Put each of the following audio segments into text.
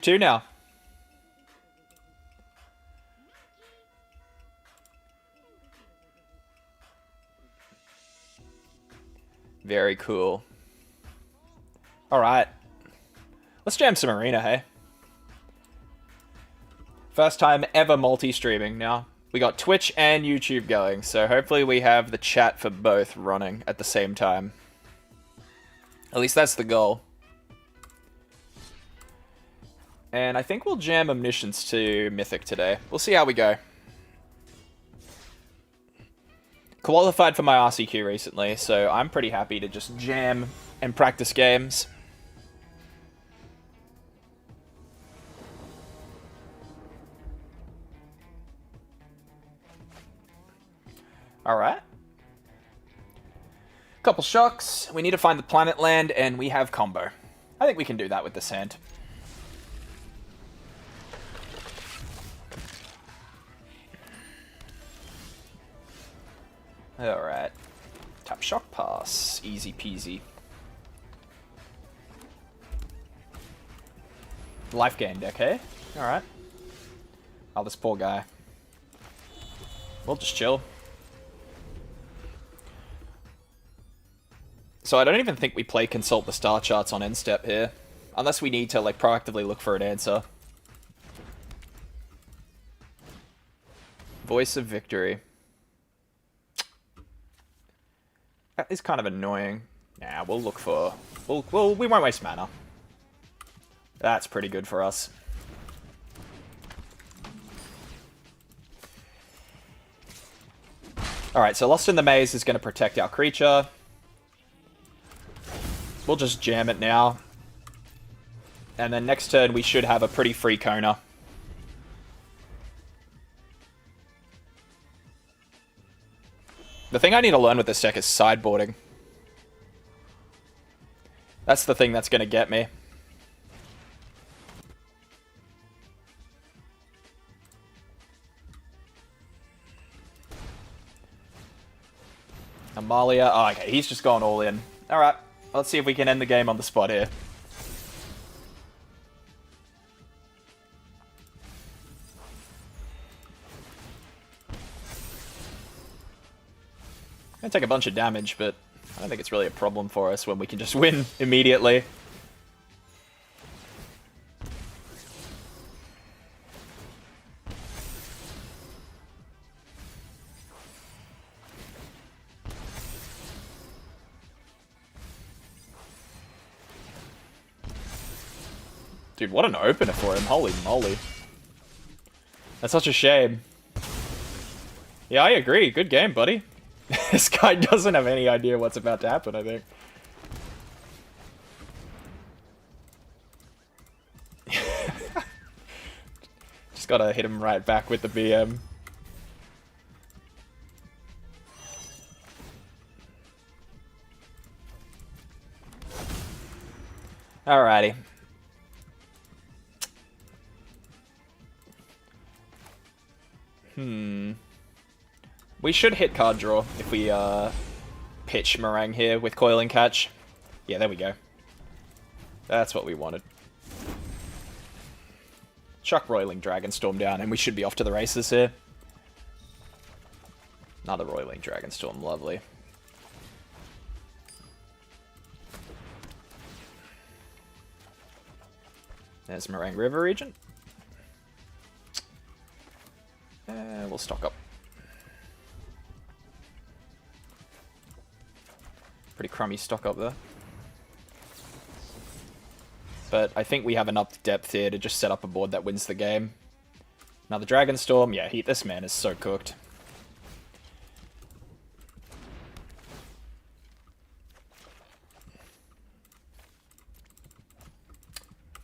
Two now. Very cool. Alright. Let's jam some Arena, hey? First time ever multi-streaming now. We got Twitch and YouTube going, so hopefully we have the chat for both running at the same time. At least that's the goal. And I think we'll jam Omniscience to Mythic today. We'll see how we go. Qualified for my RCQ recently, so I'm pretty happy to just jam and practice games. Alright. Couple shocks. We need to find the planet land, and we have combo. I think we can do that with this hand. Alright. Tap shock pass. Easy peasy. Life gain deck, eh? Alright. Oh, this poor guy. We'll just chill. So I don't even think we play Consult the Star Charts on end step here. Unless we need to, like, proactively look for an answer. Voice of Victory. That is kind of annoying. Nah, we'll look for... we won't waste mana. That's pretty good for us. Alright, so Lost in the Maze is going to protect our creature. We'll just jam it now. And then next turn we should have a pretty free Kona. The thing I need to learn with this deck is sideboarding. That's the thing that's going to get me. Amalia. Oh, okay. He's just gone all in. Alright. Let's see if we can end the game on the spot here. Gonna take a bunch of damage, but I don't think it's really a problem for us when we can just win immediately. Dude, what an opener for him. Holy moly. That's such a shame. Yeah, I agree. Good game, buddy. This guy doesn't have any idea what's about to happen, I think. Just gotta hit him right back with the BM. Alrighty. We should hit card draw if we pitch Meringue here with Coiling Catch. Yeah, there we go. That's what we wanted. Chuck Roiling Dragonstorm down and we should be off to the races here. Another Roiling Dragonstorm, lovely. There's Meringue River Regent. We'll stock up. Pretty crummy stock up there. But I think we have enough depth here to just set up a board that wins the game. Another Dragonstorm. Yeah, this man is so cooked.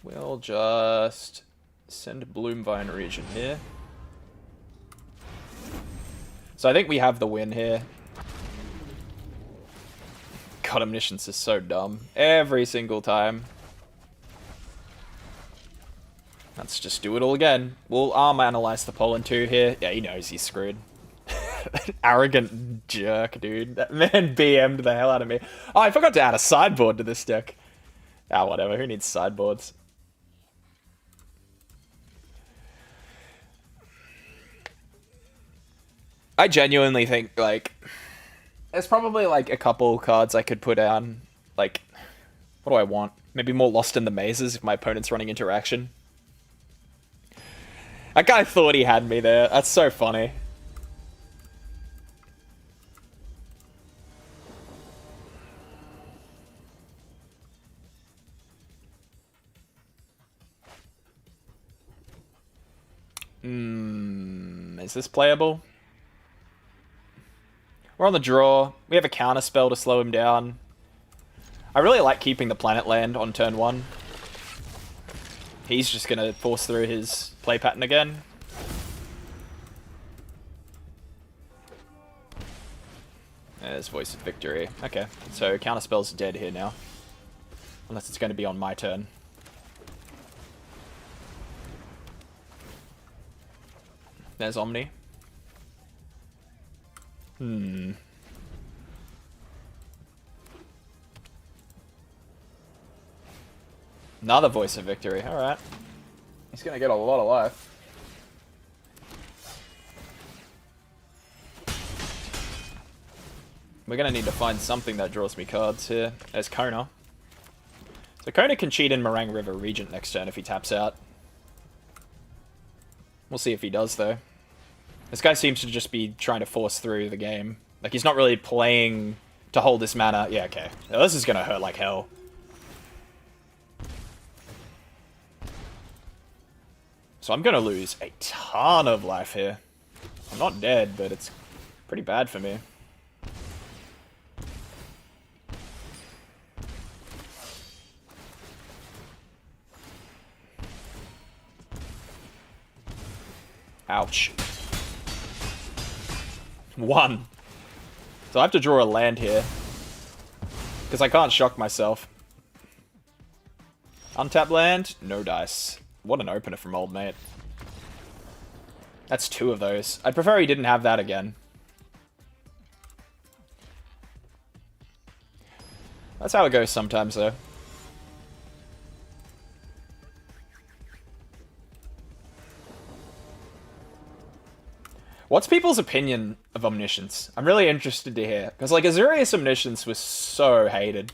We'll just send Bloomvine Region here. So I think we have the win here. God, Omniscience is so dumb. Every single time. Let's just do it all again. We'll arm analyze the Pollen 2 here. Yeah, he knows he's screwed. Arrogant jerk, dude. That man BM'd the hell out of me. Oh, I forgot to add a sideboard to this deck. Ah, whatever. Who needs sideboards? I genuinely think, like, there's probably, like, a couple cards I could put down. Like, what do I want? Maybe more Lost in the Mazes if my opponent's running interaction. That guy thought he had me there. That's so funny. Is this playable? We're on the draw. We have a counter spell to slow him down. I really like keeping the planet land on turn 1. He's just going to force through his play pattern again. There's Voice of Victory. Okay, so counterspell's dead here now. Unless it's going to be on my turn. There's Omni. Another Voice of Victory. Alright. He's going to get a lot of life. We're going to need to find something that draws me cards here. There's Kona. So Kona can cheat in Meringue River Regent next turn if he taps out. We'll see if he does, though. This guy seems to just be trying to force through the game. Like, he's not really playing to hold this mana. Yeah, okay. Now, this is going to hurt like hell. So I'm going to lose a ton of life here. I'm not dead, but it's pretty bad for me. Ouch. 1. So I have to draw a land here. Because I can't shock myself. Untap land, no dice. What an opener from Old Mate. That's 2 of those. I'd prefer he didn't have that again. That's how it goes sometimes, though. What's people's opinion of Omniscience? I'm really interested to hear. Because, like, Azurius Omniscience was so hated.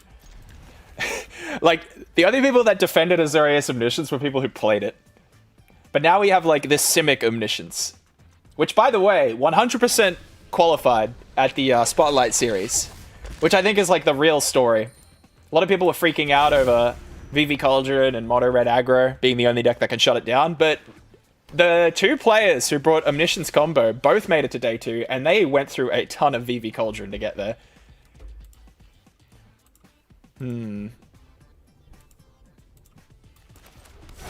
Like, the only people that defended Azurius Omniscience were people who played it. But now we have, like, this Simic Omniscience. Which, by the way, 100% qualified at the Spotlight series. Which I think is, like, the real story. A lot of people were freaking out over VV Cauldron and Mono Red Aggro being the only deck that can shut it down. But the 2 players who brought Omniscience combo both made it to day 2, and they went through a ton of VV Cauldron to get there. I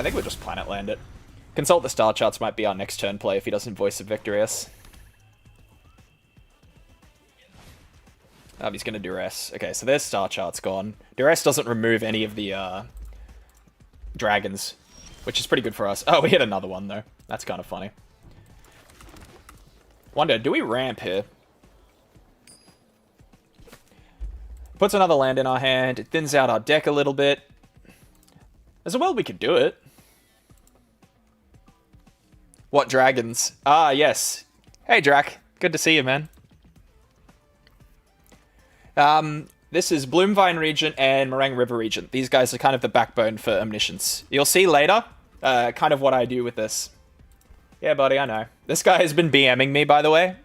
think we'll just planet land it. Consult the star charts might be our next turn play if he doesn't Voice of Victorious. He's going to Duress. Okay, so their star chart's gone. Duress doesn't remove any of the dragons, which is pretty good for us. Oh, we hit another one, though. That's kind of funny. Wonder, do we ramp here? Puts another land in our hand. It thins out our deck a little bit. There's a world we could do it. What dragons? Ah, yes. Hey, Drac. Good to see you, man. This is Bloomvine Regent and Meringue River Regent. These guys are kind of the backbone for Omniscience. You'll see later kind of what I do with this. Yeah, buddy, I know. This guy has been BMing me, by the way.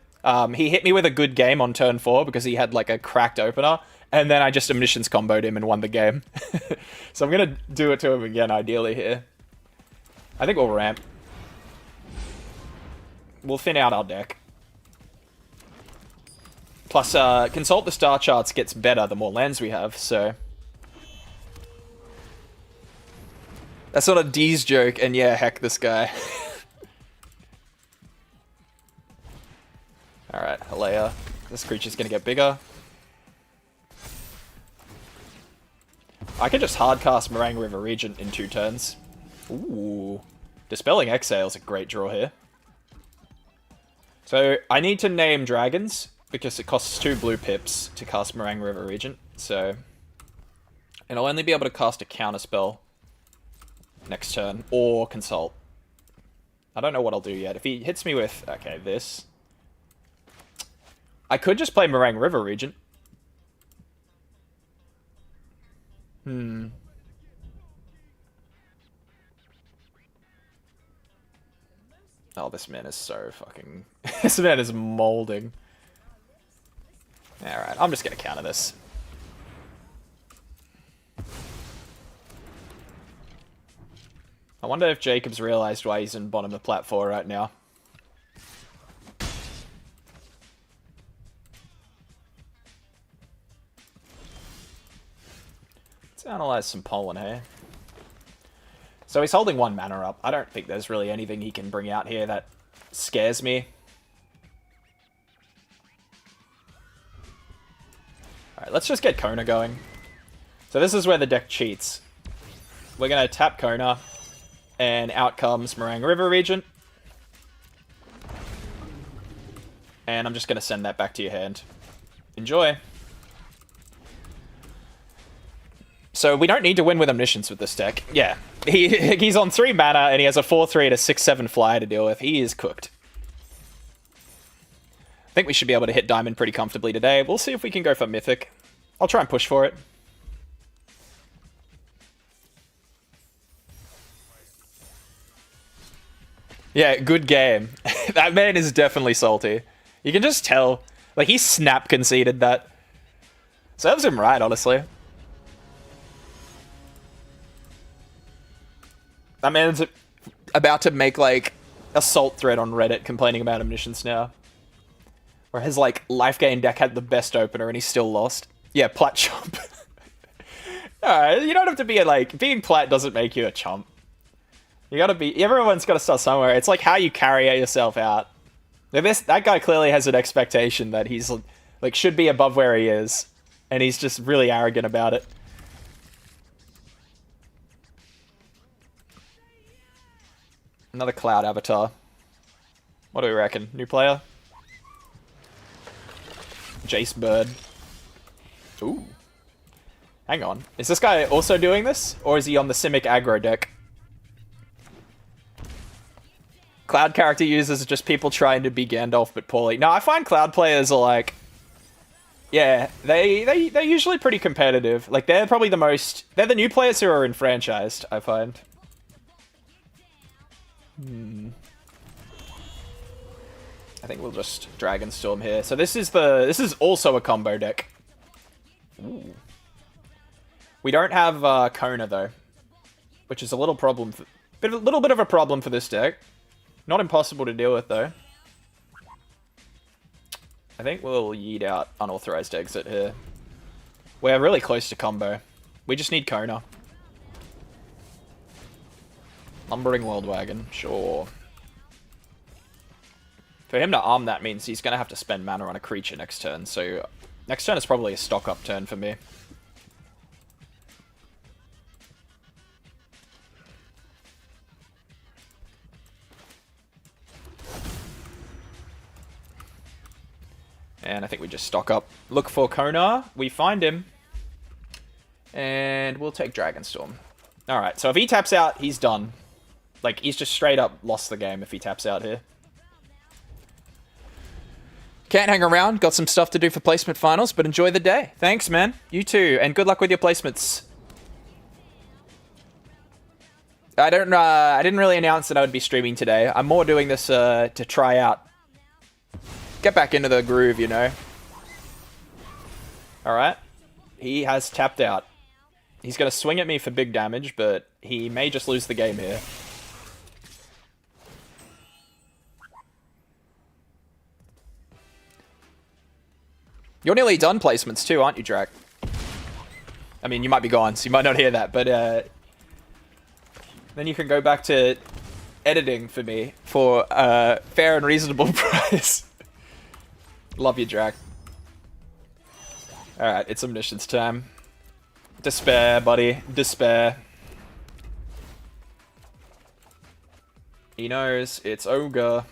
He hit me with a good game on turn 4 because he had like a cracked opener. And then I just Omniscience comboed him and won the game. So I'm going to do it to him again, ideally, here. I think we'll ramp. We'll thin out our deck. Plus, Consult the Star Charts gets better the more lands we have, so... That's not a D's joke, and yeah, heck this guy. Alright, Halea. This creature's gonna get bigger. I can just hardcast Meringue River Regent in 2 turns. Ooh. Dispelling Exhale is a great draw here. So, I need to name dragons, because it costs 2 blue pips to cast Meringue River Regent, so... And I'll only be able to cast a counterspell next turn, or Consult. I don't know what I'll do yet. If he hits me with, okay, this... I could just play Meringue River Regent. Oh, this man is so fucking... this man is molding. Alright, I'm just gonna counter this. I wonder if Jacob's realized why he's in bottom of plat 4 right now. Let's analyze some pollen here. So he's holding 1 mana up. I don't think there's really anything he can bring out here that scares me. Alright, let's just get Kona going. So this is where the deck cheats. We're going to tap Kona, and out comes Meringue River Regent. And I'm just going to send that back to your hand. Enjoy. So we don't need to win with Omniscience with this deck. Yeah, he's on 3 mana, and he has a 4/3 and a 6/7 flyer to deal with. He is cooked. I think we should be able to hit Diamond pretty comfortably today. We'll see if we can go for Mythic. I'll try and push for it. Yeah, good game. That man is definitely salty. You can just tell. Like, he snap conceded that. Serves him right, honestly. That man's about to make, like, assault thread on Reddit complaining about Omniscience now. Where his, like, life gain deck had the best opener and he still lost. Yeah, plat chump. Alright, you don't have to be like, being plat doesn't make you a chump. You gotta be, everyone's gotta start somewhere. It's like how you carry yourself out. That guy clearly has an expectation that he's, like, should be above where he is. And he's just really arrogant about it. Another Cloud avatar. What do we reckon? New player? Jace Bird. Ooh. Hang on. Is this guy also doing this? Or is he on the Simic aggro deck? Cloud character users are just people trying to be Gandalf but poorly. No, I find Cloud players are like... Yeah, they're usually pretty competitive. Like, they're probably the most... They're the new players who are enfranchised, I find. I think we'll just Dragonstorm here. So this is also a combo deck. Ooh. We don't have Kona though, which is a little problem. A little bit of a problem for this deck. Not impossible to deal with though. I think we'll yeet out Unauthorized Exit here. We're really close to combo. We just need Kona. Lumbering World Wagon, sure. For him to arm that means he's going to have to spend mana on a creature next turn, so next turn is probably a stock-up turn for me. And I think we just stock up. Look for Kona, we find him, and we'll take Dragonstorm. Alright, so if he taps out, he's done. Like, he's just straight up lost the game if he taps out here. Can't hang around. Got some stuff to do for placement finals, but enjoy the day. Thanks, man. You too, and good luck with your placements. I didn't really announce that I would be streaming today. I'm more doing this to try out. Get back into the groove, you know. Alright. He has tapped out. He's going to swing at me for big damage, but he may just lose the game here. You're nearly done placements too, aren't you, Drac? I mean, you might be gone, so you might not hear that, but then you can go back to editing for me for a fair and reasonable price. Love you, Drac. Alright, it's Omniscience time. Despair, buddy. Despair. He knows it's Ogre.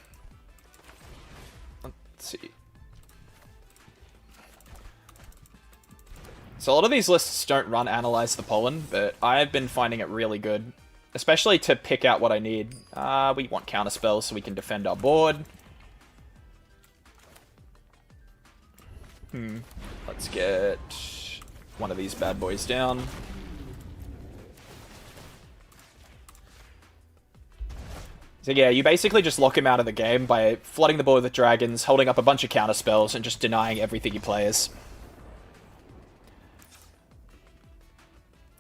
Let's see. So a lot of these lists don't run Analyze the Pollen, but I've been finding it really good. Especially to pick out what I need. We want counterspells so we can defend our board. Let's get one of these bad boys down. So yeah, you basically just lock him out of the game by flooding the board with dragons, holding up a bunch of counter spells, and just denying everything he plays.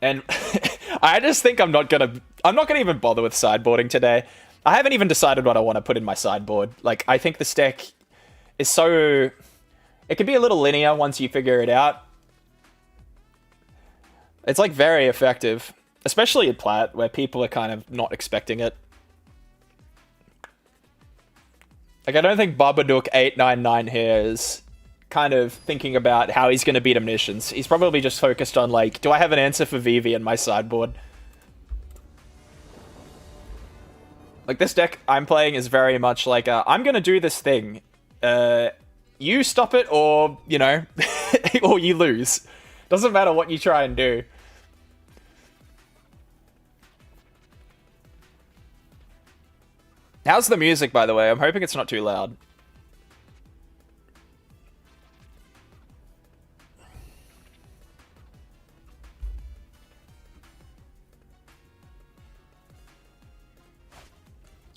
And I just think I'm not gonna even bother with sideboarding today. I haven't even decided what I want to put in my sideboard. Like, I think this deck is so... It can be a little linear once you figure it out. It's, like, very effective. Especially in Plat, where people are kind of not expecting it. Like, I don't think Babadook 899 here is kind of thinking about how he's going to beat Omniscience. He's probably just focused on, like, do I have an answer for Vivi in my sideboard? Like, this deck I'm playing is very much like, I'm going to do this thing. You stop it, or, you know, or you lose. Doesn't matter what you try and do. How's the music, by the way? I'm hoping it's not too loud.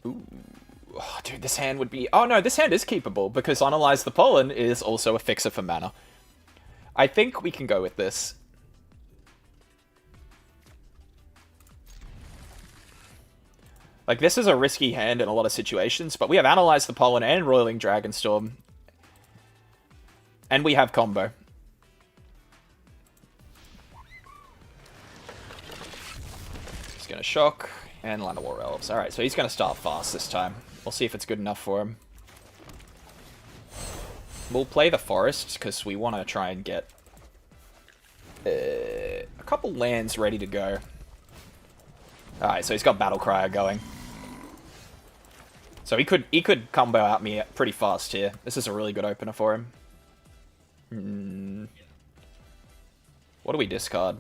Ooh. Oh, dude, this hand would be... Oh, no, this hand is keepable, because Analyze the Pollen is also a fixer for mana. I think we can go with this. Like, this is a risky hand in a lot of situations, but we have Analyze the Pollen and Roiling Dragonstorm. And we have combo. He's going to shock, and Land of War Elves. Alright, so he's going to start fast this time. We'll see if it's good enough for him. We'll play the Forest, because we want to try and get a couple lands ready to go. Alright, so he's got Battle Crier going. So he could combo out me pretty fast here. This is a really good opener for him. What do we discard?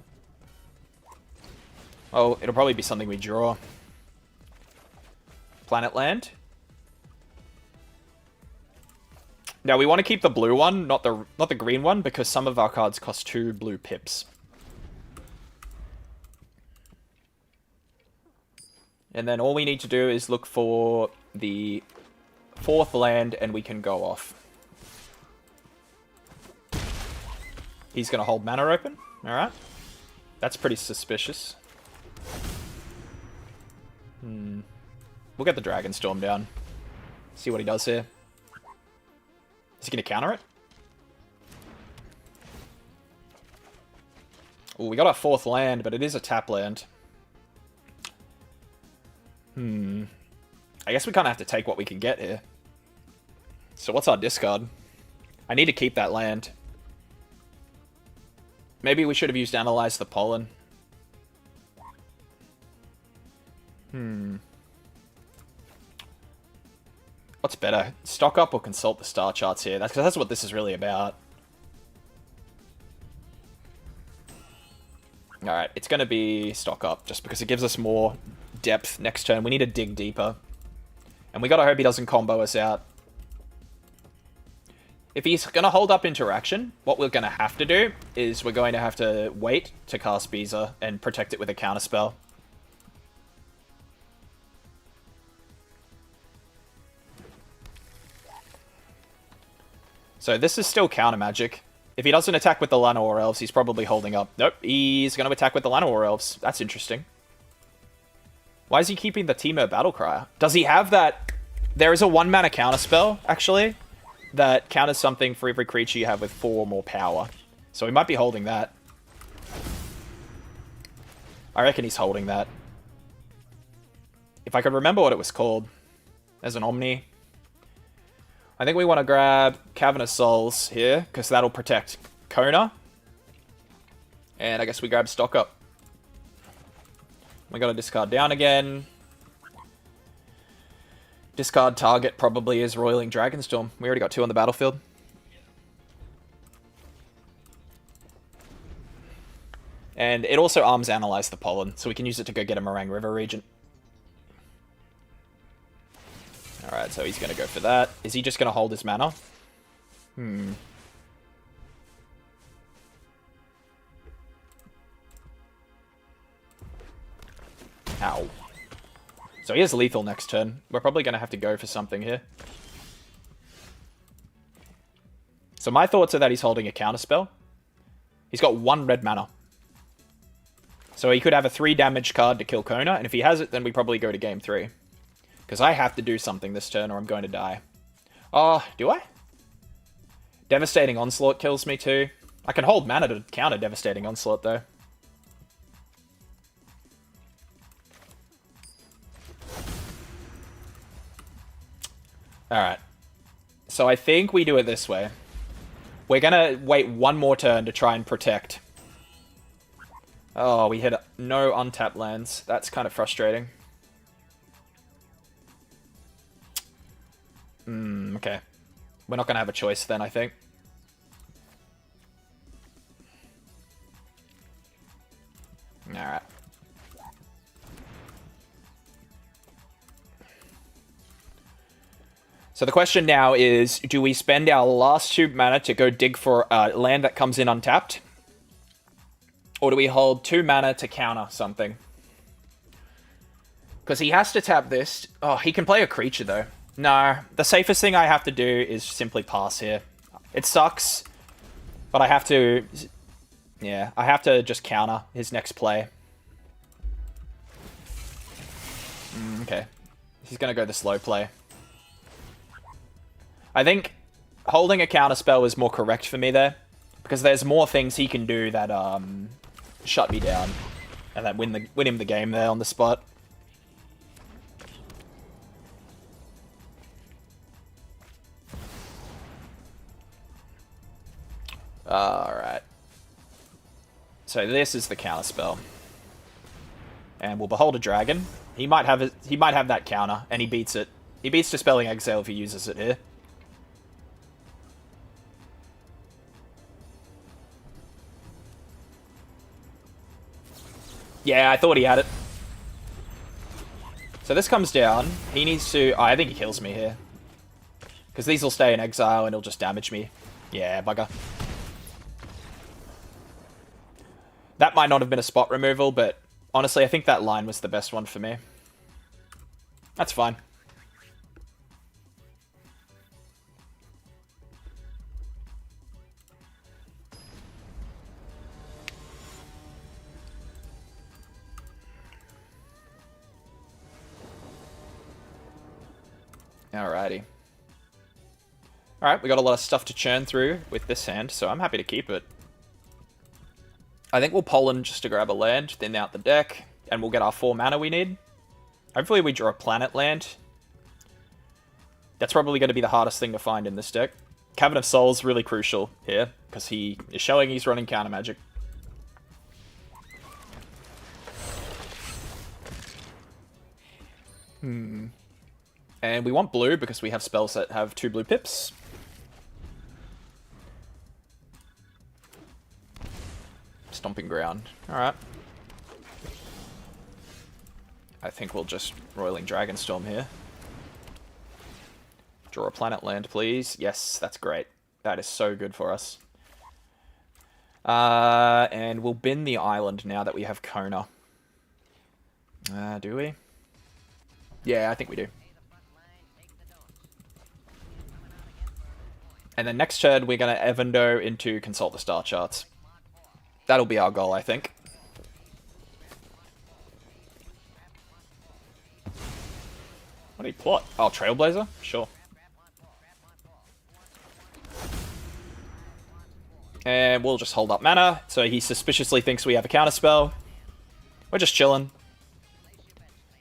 Oh, it'll probably be something we draw. Planet Land. Now we want to keep the blue one, not the green one, because some of our cards cost 2 blue pips. And then all we need to do is look for the 4th land, and we can go off. He's going to hold mana open. Alright. That's pretty suspicious. We'll get the Dragonstorm down. See what he does here. Is he going to counter it? Oh, we got our 4th land, but it is a tap land. I guess we kind of have to take what we can get here. So what's our discard? I need to keep that land. Maybe we should have used Analyze the Pollen. What's better? Stock up or consult the star charts here? That's what this is really about. Alright, it's going to be stock up, just because it gives us more depth next turn. We need to dig deeper. And we gotta hope he doesn't combo us out. If he's gonna hold up interaction, what we're gonna have to do is we're going to have to wait to cast Beezer and protect it with a counterspell. So this is still counter magic. If he doesn't attack with the Llanowar Elves, he's probably holding up. Nope, he's going to attack with the Llanowar Elves. That's interesting. Why is he keeping the Temur Battlecry? Does he have that... There is a 1-mana counterspell, actually, that counters something for every creature you have with 4 or more power. So he might be holding that. I reckon he's holding that. If I could remember what it was called. As an Omni. I think we want to grab Cavernous Souls here, because that'll protect Kona. And I guess we grab Stock Up. We got to discard down again. Discard target probably is Roiling Dragonstorm. We already got 2 on the battlefield. And it also arms Analyze the Pollen, so we can use it to go get a Meringue River Regent. Alright, so he's going to go for that. Is he just going to hold his mana? So he is lethal next turn. We're probably going to have to go for something here. So my thoughts are that he's holding a counterspell. He's got 1 red mana. So he could have a 3 damage card to kill Kona, and if he has it, then we probably go to game 3. Because I have to do something this turn or I'm going to die. Oh, do I? Devastating Onslaught kills me too. I can hold mana to counter Devastating Onslaught though. Alright. So I think we do it this way. We're gonna wait 1 more turn to try and protect. Oh, we hit no untapped lands. That's kind of frustrating. Okay. We're not gonna have a choice then, I think. Alright. So the question now is, do we spend our last 2 mana to go dig for a land that comes in untapped? Or do we hold 2 mana to counter something? Because he has to tap this. Oh, he can play a creature though. No, the safest thing I have to do is simply pass here. It sucks, but I have to... Yeah, I have to just counter his next play. Okay. He's going to go the slow play. I think holding a counterspell is more correct for me there. Because there's more things he can do that shut me down. And that win him the game there on the spot. Alright. So this is the counterspell. And we'll behold a dragon. He might have that counter, and he beats it. He beats Dispelling Exile if he uses it here. Yeah, I thought he had it. So this comes down. He needs to... Oh, I think he kills me here. Because these will stay in exile and he'll just damage me. Yeah, bugger. That might not have been a spot removal, but honestly, I think that line was the best one for me. That's fine. Alrighty. Alright, we got a lot of stuff to churn through with this hand, so I'm happy to keep it. I think we'll Poland just to grab a land, thin out the deck, and we'll get our 4 mana we need. Hopefully we draw a planet land. That's probably going to be the hardest thing to find in this deck. Cavern of Souls really crucial here, because he is showing he's running counter magic. And we want blue because we have spells that have 2 blue pips. Stomping Ground. Alright. I think we'll just Roiling Dragonstorm here. Draw a planet land, please. Yes, that's great. That is so good for us. And we'll bin the island now that we have Kona. Do we? Yeah, I think we do. And then next turn, we're going to Evando into Consult the Star Charts. That'll be our goal, I think. What do you plot? Oh, Trailblazer? Sure. And we'll just hold up mana, so he suspiciously thinks we have a counterspell. We're just chilling.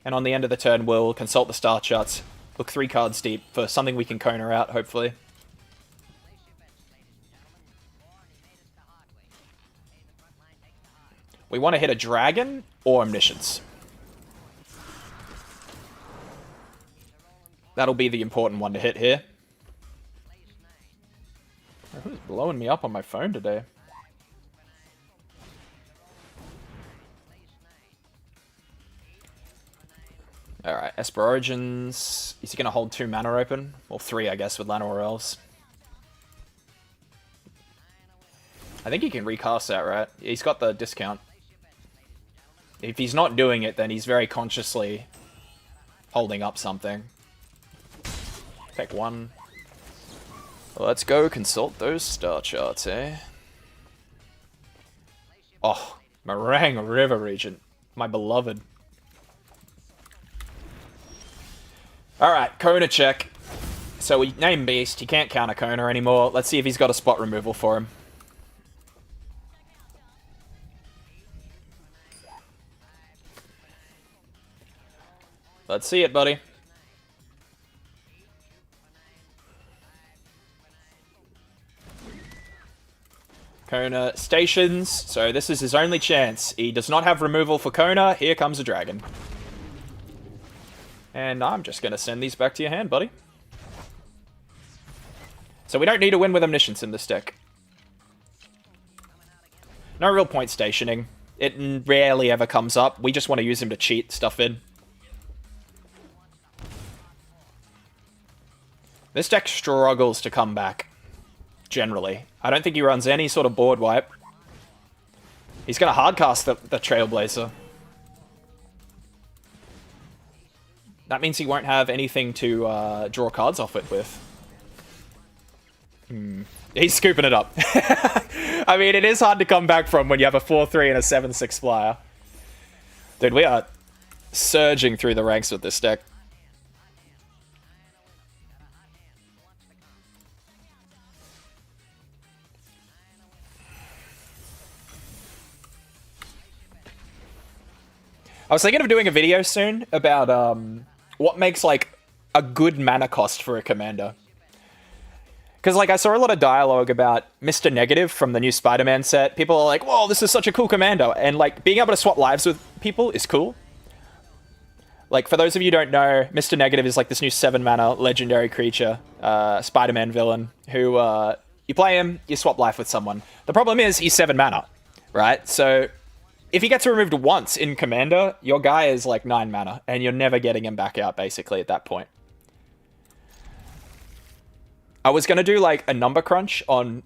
And on the end of the turn, we'll Consult the Star Charts. Look 3 cards deep for something we can Kona out, hopefully. We want to hit a dragon or Omniscience. That'll be the important one to hit here. Who's blowing me up on my phone today? Alright, Esper Origins. Is he going to hold 2 mana open? Or 3, I guess, with Llanowar Elves. I think he can recast that, right? He's got the discount. If he's not doing it, then he's very consciously holding up something. Take one. Let's go consult those star charts, eh? Oh, Meringue River Regent. My beloved. Alright, Kona check. So we name Beast. He can't counter Kona anymore. Let's see if he's got a spot removal for him. Let's see it, buddy. Kona stations, so this is his only chance. He does not have removal for Kona. Here comes a dragon. And I'm just going to send these back to your hand, buddy. So we don't need to win with Omniscience in this deck. No real point stationing. It rarely ever comes up. We just want to use him to cheat stuff in. This deck struggles to come back. Generally. I don't think he runs any sort of board wipe. He's going to hardcast the Trailblazer. That means he won't have anything to draw cards off it with. He's scooping it up. I mean, it is hard to come back from when you have a 4-3 and a 7-6 flyer. Dude, we are surging through the ranks with this deck. I was thinking of doing a video soon about what makes, like, a good mana cost for a commander. Because, like, I saw a lot of dialogue about Mr. Negative from the new Spider-Man set. People are like, whoa, this is such a cool commander. And, like, being able to swap lives with people is cool. Like, for those of you who don't know, Mr. Negative is, like, this new 7-mana legendary creature, Spider-Man villain, who, you play him, you swap life with someone. The problem is, he's 7 mana, right? So if he gets removed once in Commander, your guy is like 9 mana, and you're never getting him back out, basically, at that point. I was going to do, like, a number crunch on,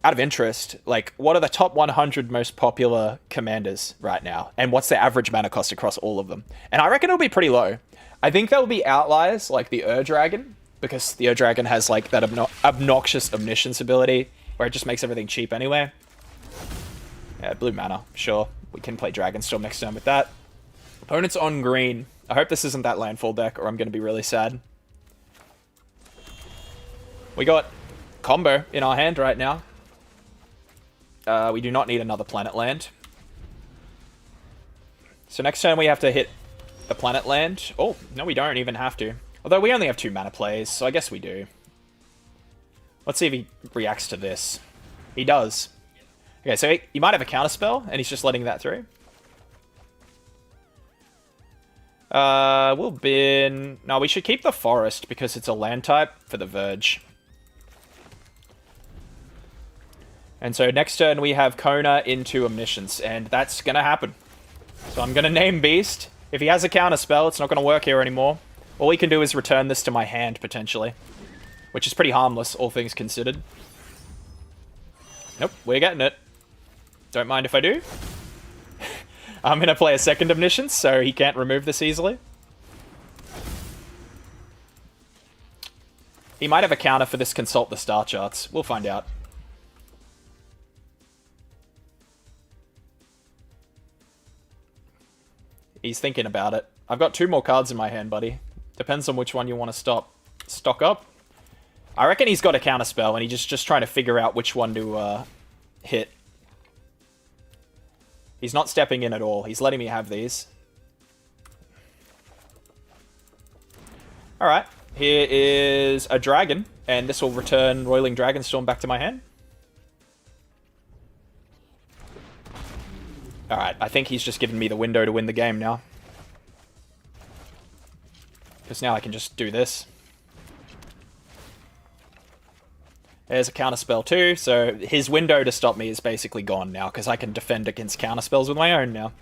out of interest, like, what are the top 100 most popular commanders right now, and what's their average mana cost across all of them? And I reckon it'll be pretty low. I think there'll be outliers, like the Ur-Dragon, because the Ur-Dragon has, like, that obnoxious Omniscience ability, where it just makes everything cheap anyway. Yeah, blue mana, sure. We can play Dragonstorm next turn with that. Opponent's on green. I hope this isn't that landfall deck, or I'm going to be really sad. We got combo in our hand right now. We do not need another planet land. So next turn we have to hit the planet land. Oh, no, we don't even have to. Although we only have 2 mana plays, so I guess we do. Let's see if he reacts to this. He does. Okay, so he might have a counterspell, and he's just letting that through. We'll bin... No, we should keep the forest, because it's a land type for the Verge. And so next turn we have Kona into Omniscience, and that's going to happen. So I'm going to name Beast. If he has a counterspell, it's not going to work here anymore. All we can do is return this to my hand, potentially. Which is pretty harmless, all things considered. Nope, we're getting it. Don't mind if I do. I'm going to play a second Omniscience, so he can't remove this easily. He might have a counter for this Consult the Star Charts. We'll find out. He's thinking about it. I've got 2 more cards in my hand, buddy. Depends on which one you want to stock up. I reckon he's got a counterspell, and he's just trying to figure out which one to hit. He's not stepping in at all. He's letting me have these. Alright. Here is a dragon, and this will return Roiling Dragonstorm back to my hand. Alright, I think he's just given me the window to win the game now. Because now I can just do this. There's a counterspell too, so his window to stop me is basically gone now, because I can defend against counterspells with my own now.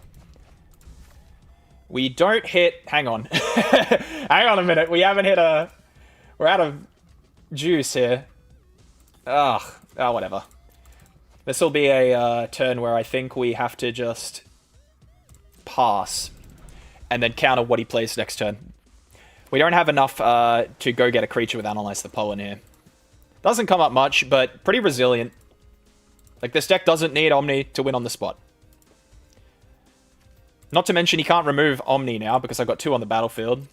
We don't hit... Hang on. Hang on a minute. We haven't hit a... We're out of juice here. Ugh. Oh, whatever. This will be a turn where I think we have to just pass and then counter what he plays next turn. We don't have enough to go get a creature with Analyze the Pollen here. Doesn't come up much, but pretty resilient. Like, this deck doesn't need Omni to win on the spot. Not to mention he can't remove Omni now because I've got 2 on the battlefield.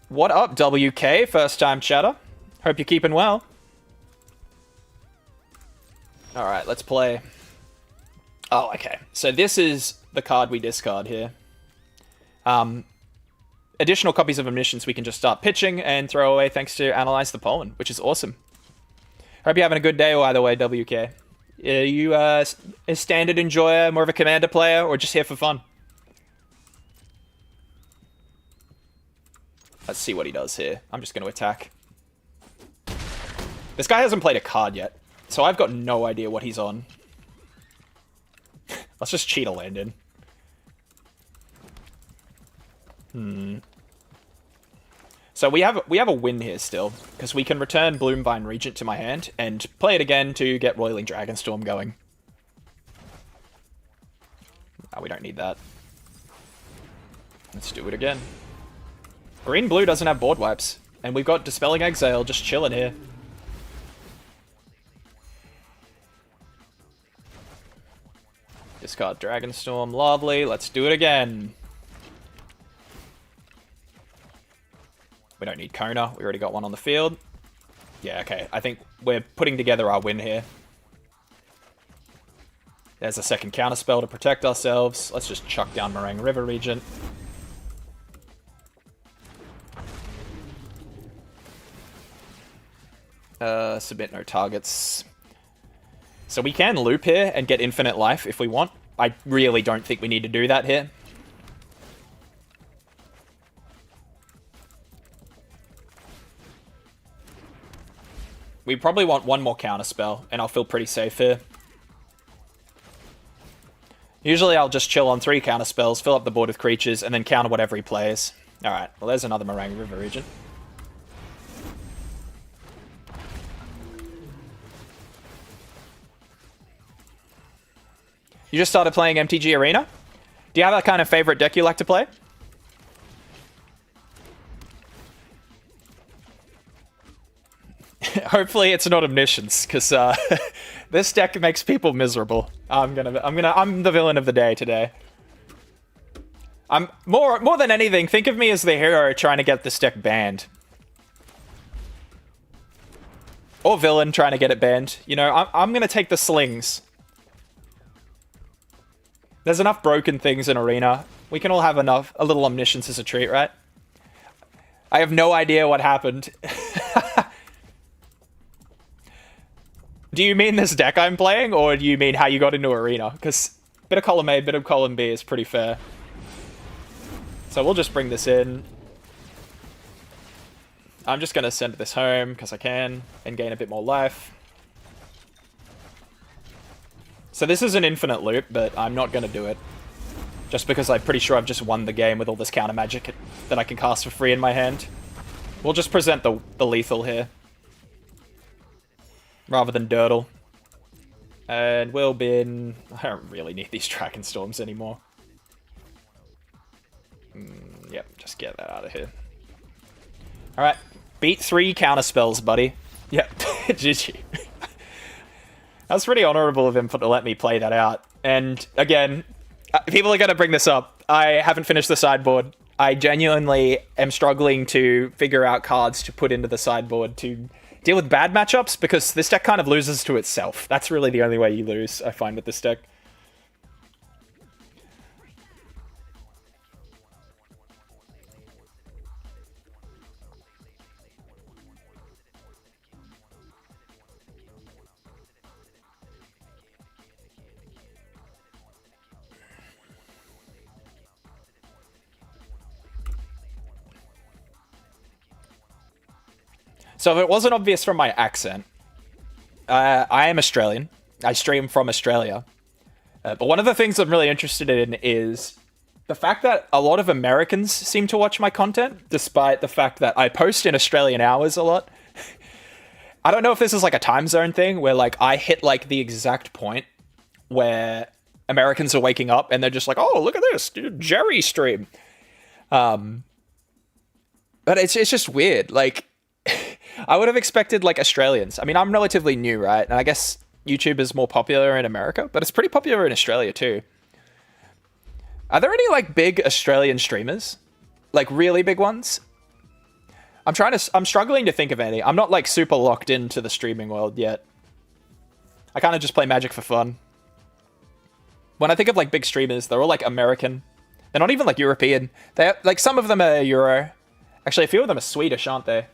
What up, WK? First time chatter. Hope you're keeping well. Alright, let's play. Oh, okay. So this is the card we discard here. Additional copies of Omniscience we can just start pitching and throw away thanks to Analyze the Pollen, which is awesome. Hope you're having a good day either way, WK. Are you a standard enjoyer, more of a commander player, or just here for fun? Let's see what he does here. I'm just going to attack. This guy hasn't played a card yet, so I've got no idea what he's on. Let's just cheat a land in. So we have a win here still, because we can return Bloomvine Regent to my hand and play it again to get Roiling Dragonstorm going. Oh, we don't need that. Let's do it again. Green-blue doesn't have board wipes, and we've got Dispelling Exile just chilling here. Discard Dragonstorm, lovely. Let's do it again. We don't need Kona. We already got one on the field. Yeah, okay. I think we're putting together our win here. There's a second counterspell to protect ourselves. Let's just chuck down Meringue River Regent. Submit no targets. So we can loop here and get infinite life if we want. I really don't think we need to do that here. We probably want one more counterspell, and I'll feel pretty safe here. Usually I'll just chill on 3 counterspells, fill up the board with creatures, and then counter whatever he plays. Alright, well there's another Meringue River Regent. You just started playing MTG Arena? Do you have that kind of favorite deck you like to play? Hopefully it's not Omniscience, because this deck makes people miserable. I'm the villain of the day today. I'm more than anything, think of me as the hero trying to get this deck banned. Or villain trying to get it banned. You know, I'm gonna take the slings. There's enough broken things in Arena. We can all have a little Omniscience as a treat, right? I have no idea what happened. Do you mean this deck I'm playing, or do you mean how you got into Arena? Because bit of column A, bit of column B is pretty fair. So we'll just bring this in. I'm just going to send this home, because I can, and gain a bit more life. So this is an infinite loop, but I'm not going to do it. Just because I'm pretty sure I've just won the game with all this counter magic that I can cast for free in my hand. We'll just present the lethal here. Rather than Dirtle. And we'll bin... I don't really need these Dragonstorms anymore. Yep, just get that out of here. Alright, beat 3 counterspells, buddy. Yep, GG. That's pretty honorable of him to let me play that out. And again, people are going to bring this up. I haven't finished the sideboard. I genuinely am struggling to figure out cards to put into the sideboard to deal with bad matchups, because this deck kind of loses to itself. That's really the only way you lose, I find, with this deck. So if it wasn't obvious from my accent, I am Australian. I stream from Australia. But one of the things I'm really interested in is the fact that a lot of Americans seem to watch my content, despite the fact that I post in Australian hours a lot. I don't know if this is like a time zone thing, where like I hit like the exact point where Americans are waking up and they're just like, oh, look at this, Jerry stream. But it's just weird. Like, I would have expected like Australians. I mean, I'm relatively new, right? And I guess YouTube is more popular in America, but it's pretty popular in Australia too. Are there any like big Australian streamers? Like really big ones? I'm struggling to think of any. I'm not like super locked into the streaming world yet. I kind of just play Magic for fun. When I think of like big streamers, they're all like American. They're not even like European. They're like, some of them are Euro. Actually, a few of them are Swedish, aren't they?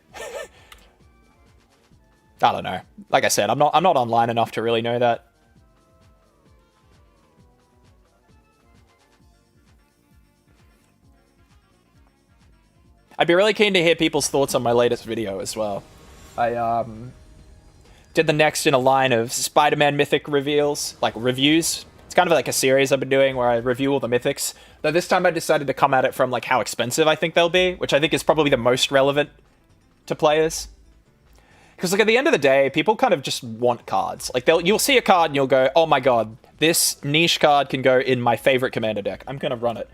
I don't know. Like I said, I'm not online enough to really know that. I'd be really keen to hear people's thoughts on my latest video as well. I did the next in a line of Spider-Man Mythic reveals, like reviews. It's kind of like a series I've been doing where I review all the Mythics. Though this time I decided to come at it from like how expensive I think they'll be, which I think is probably the most relevant to players. Because like at the end of the day, people kind of just want cards. Like you'll see a card and you'll go, oh my god, this niche card can go in my favorite commander deck. I'm gonna run it.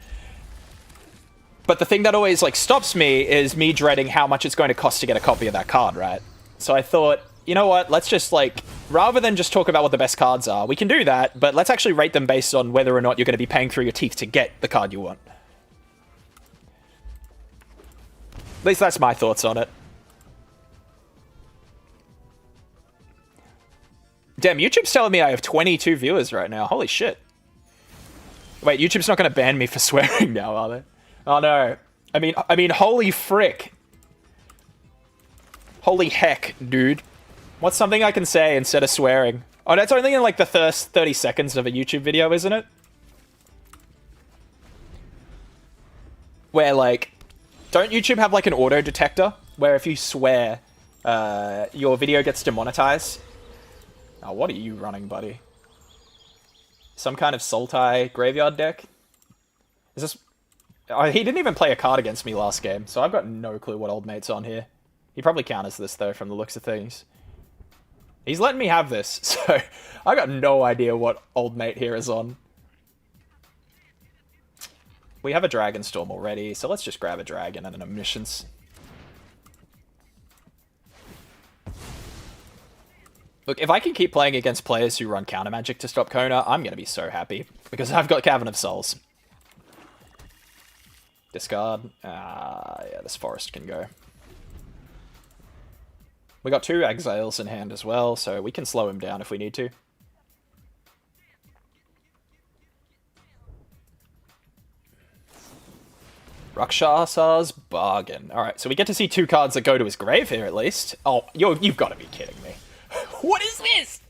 But the thing that always like stops me is me dreading how much it's going to cost to get a copy of that card, right? So I thought, you know what, let's just like, rather than just talk about what the best cards are, we can do that, but let's actually rate them based on whether or not you're going to be paying through your teeth to get the card you want. At least that's my thoughts on it. Damn, YouTube's telling me I have 22 viewers right now. Holy shit. Wait, YouTube's not going to ban me for swearing now, are they? Oh no. I mean, holy frick. Holy heck, dude. What's something I can say instead of swearing? Oh, that's only in like the first 30 seconds of a YouTube video, isn't it? Where like, don't YouTube have like an auto detector where if you swear, your video gets demonetized? Oh, what are you running, buddy? Some kind of Sultai graveyard deck? Is this... Oh, he didn't even play a card against me last game, so I've got no clue what old mate's on here. He probably counters this, though, from the looks of things. He's letting me have this, so I got no idea what old mate here is on. We have a Dragon Storm already, so let's just grab a dragon and an Omniscience. Look, if I can keep playing against players who run counter magic to stop Kona, I'm going to be so happy. Because I've got Cavern of Souls. Discard. Yeah, this forest can go. We got 2 Exiles in hand as well, so we can slow him down if we need to. Rakshas's Bargain. Alright, so we get to see 2 cards that go to his grave here at least. Oh, you've got to be kidding me. What is this?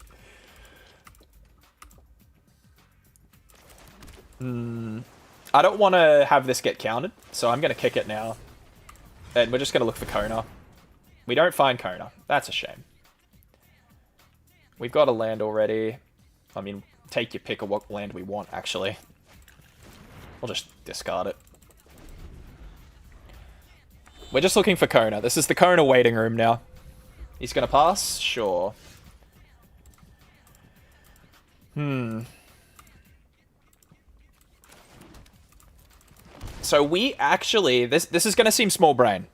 I don't want to have this get counted, so I'm going to kick it now. And we're just going to look for Kona. We don't find Kona. That's a shame. We've got a land already. I mean, take your pick of what land we want, actually. We'll just discard it. We're just looking for Kona. This is the Kona waiting room now. He's going to pass? Sure. So we actually... This is going to seem small brain.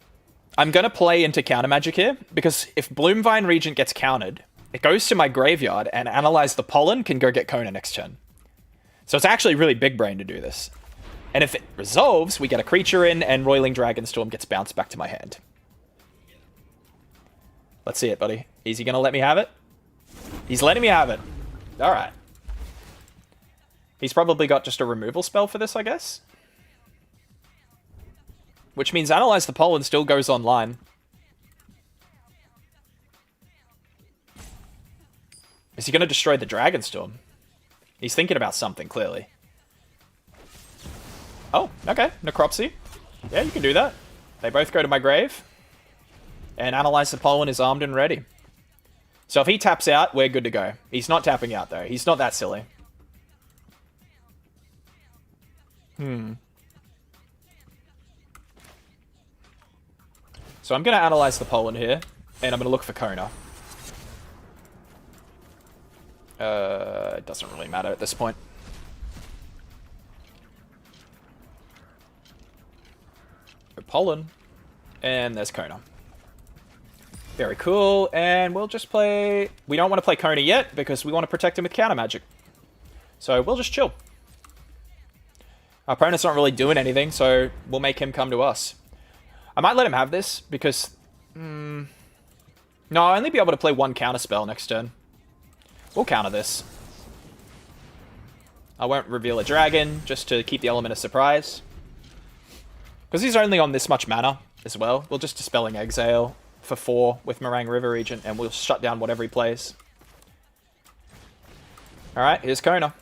I'm going to play into counter magic here, because if Bloomvine Regent gets countered, it goes to my graveyard, and Analyze the Pollen can go get Kona next turn. So it's actually really big brain to do this. And if it resolves, we get a creature in, and Roiling Dragonstorm gets bounced back to my hand. Let's see it, buddy. Is he going to let me have it? He's letting me have it. Alright. He's probably got just a removal spell for this, I guess. Which means Analyze the Pollen still goes online. Is he going to destroy the Dragonstorm? He's thinking about something, clearly. Oh, okay. Necropsy. Yeah, you can do that. They both go to my grave. And Analyze the Pollen is armed and ready. So if he taps out, we're good to go. He's not tapping out, though. He's not that silly. So I'm going to Analyze the Pollen here. And I'm going to look for Kona. It doesn't really matter at this point. Good pollen. And there's Kona. Very cool. And we'll just play... We don't want to play Kona yet because we want to protect him with counter magic. So we'll just chill. Our opponent's not really doing anything, so we'll make him come to us. I might let him have this because... No, I'll only be able to play one counter spell next turn. We'll counter this. I won't reveal a dragon, just to keep the element of surprise. Because he's only on this much mana as well. We'll just Dispelling Exile for 4 with Meringue River Regent, and we'll shut down whatever he plays. Alright, here's Kona.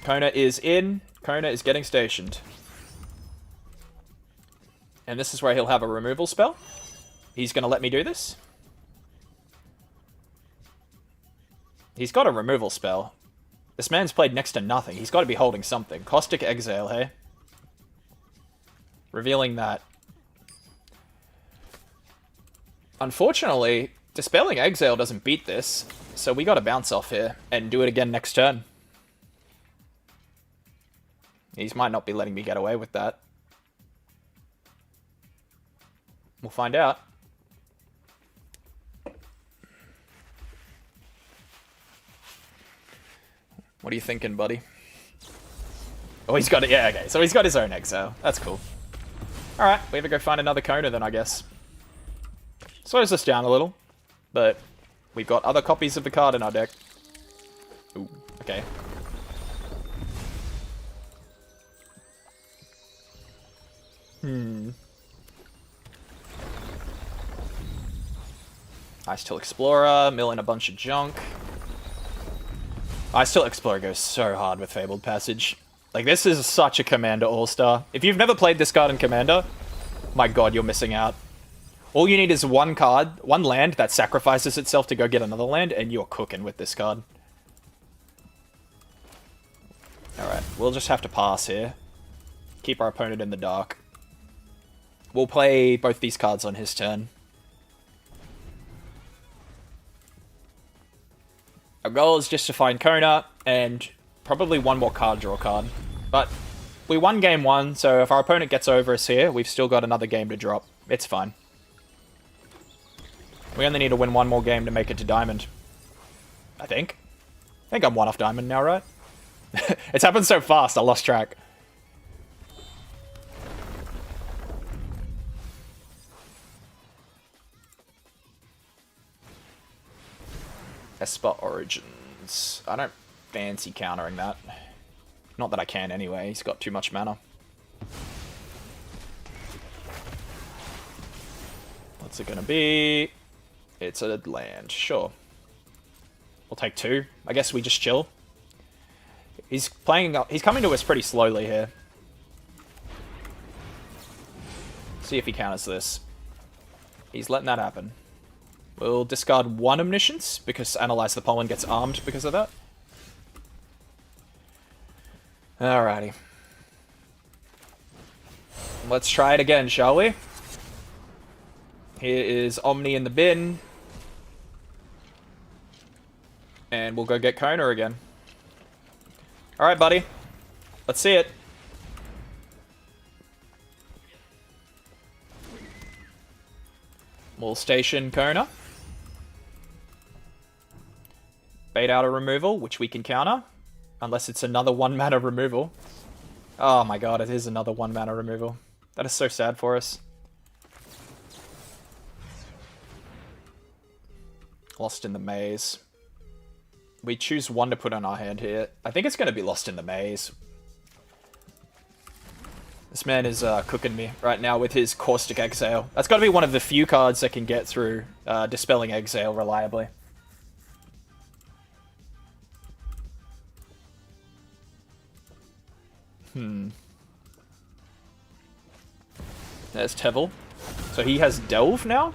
Kona is in. Kona is getting stationed. And this is where he'll have a removal spell. He's going to let me do this. He's got a removal spell. This man's played next to nothing. He's got to be holding something. Caustic Exile, hey? Revealing that. Unfortunately, Dispelling Exile doesn't beat this, so we got to bounce off here and do it again next turn. He might not be letting me get away with that. We'll find out. What are you thinking, buddy? Oh, he's got it. Yeah, okay. So he's got his own exile. That's cool. Alright, we have to go find another Kona then, I guess. Slows us down a little, but we've got other copies of the card in our deck. Ooh, okay. Ice Till Explorer, mill in a bunch of junk. Ice Till Explorer goes so hard with Fabled Passage. Like, this is such a Commander All-Star. If you've never played this card in Commander, my god, you're missing out. All you need is one card, one land that sacrifices itself to go get another land, and you're cooking with this card. Alright, we'll just have to pass here. Keep our opponent in the dark. We'll play both these cards on his turn. Our goal is just to find Kona, and probably one more card draw card. But we won game 1, so if our opponent gets over us here, we've still got another game to drop. It's fine. We only need to win one more game to make it to Diamond. I think. I think I'm 1 off Diamond now, right? It's happened so fast, I lost track. Esper Origins. I don't fancy countering that. Not that I can anyway, he's got too much mana. What's it gonna be? It's a land, sure. We'll take 2. I guess we just chill. He's coming to us pretty slowly here. See if he counters this. He's letting that happen. We'll discard 1 Omniscience, because Analyze the Pollen gets armed because of that. Alrighty. Let's try it again, shall we? Here is Omni in the bin. And we'll go get Kona again. Alright, buddy. Let's see it. We'll station Kona. Bait out a removal, which we can counter. Unless it's another 1 mana removal. Oh my god, it is another 1 mana removal. That is so sad for us. Lost in the Maze. We choose 1 to put on our hand here. I think it's going to be Lost in the Maze. This man is cooking me right now with his Caustic Exile. That's got to be one of the few cards that can get through Dispelling Exile reliably. There's Tevel. So he has Delve now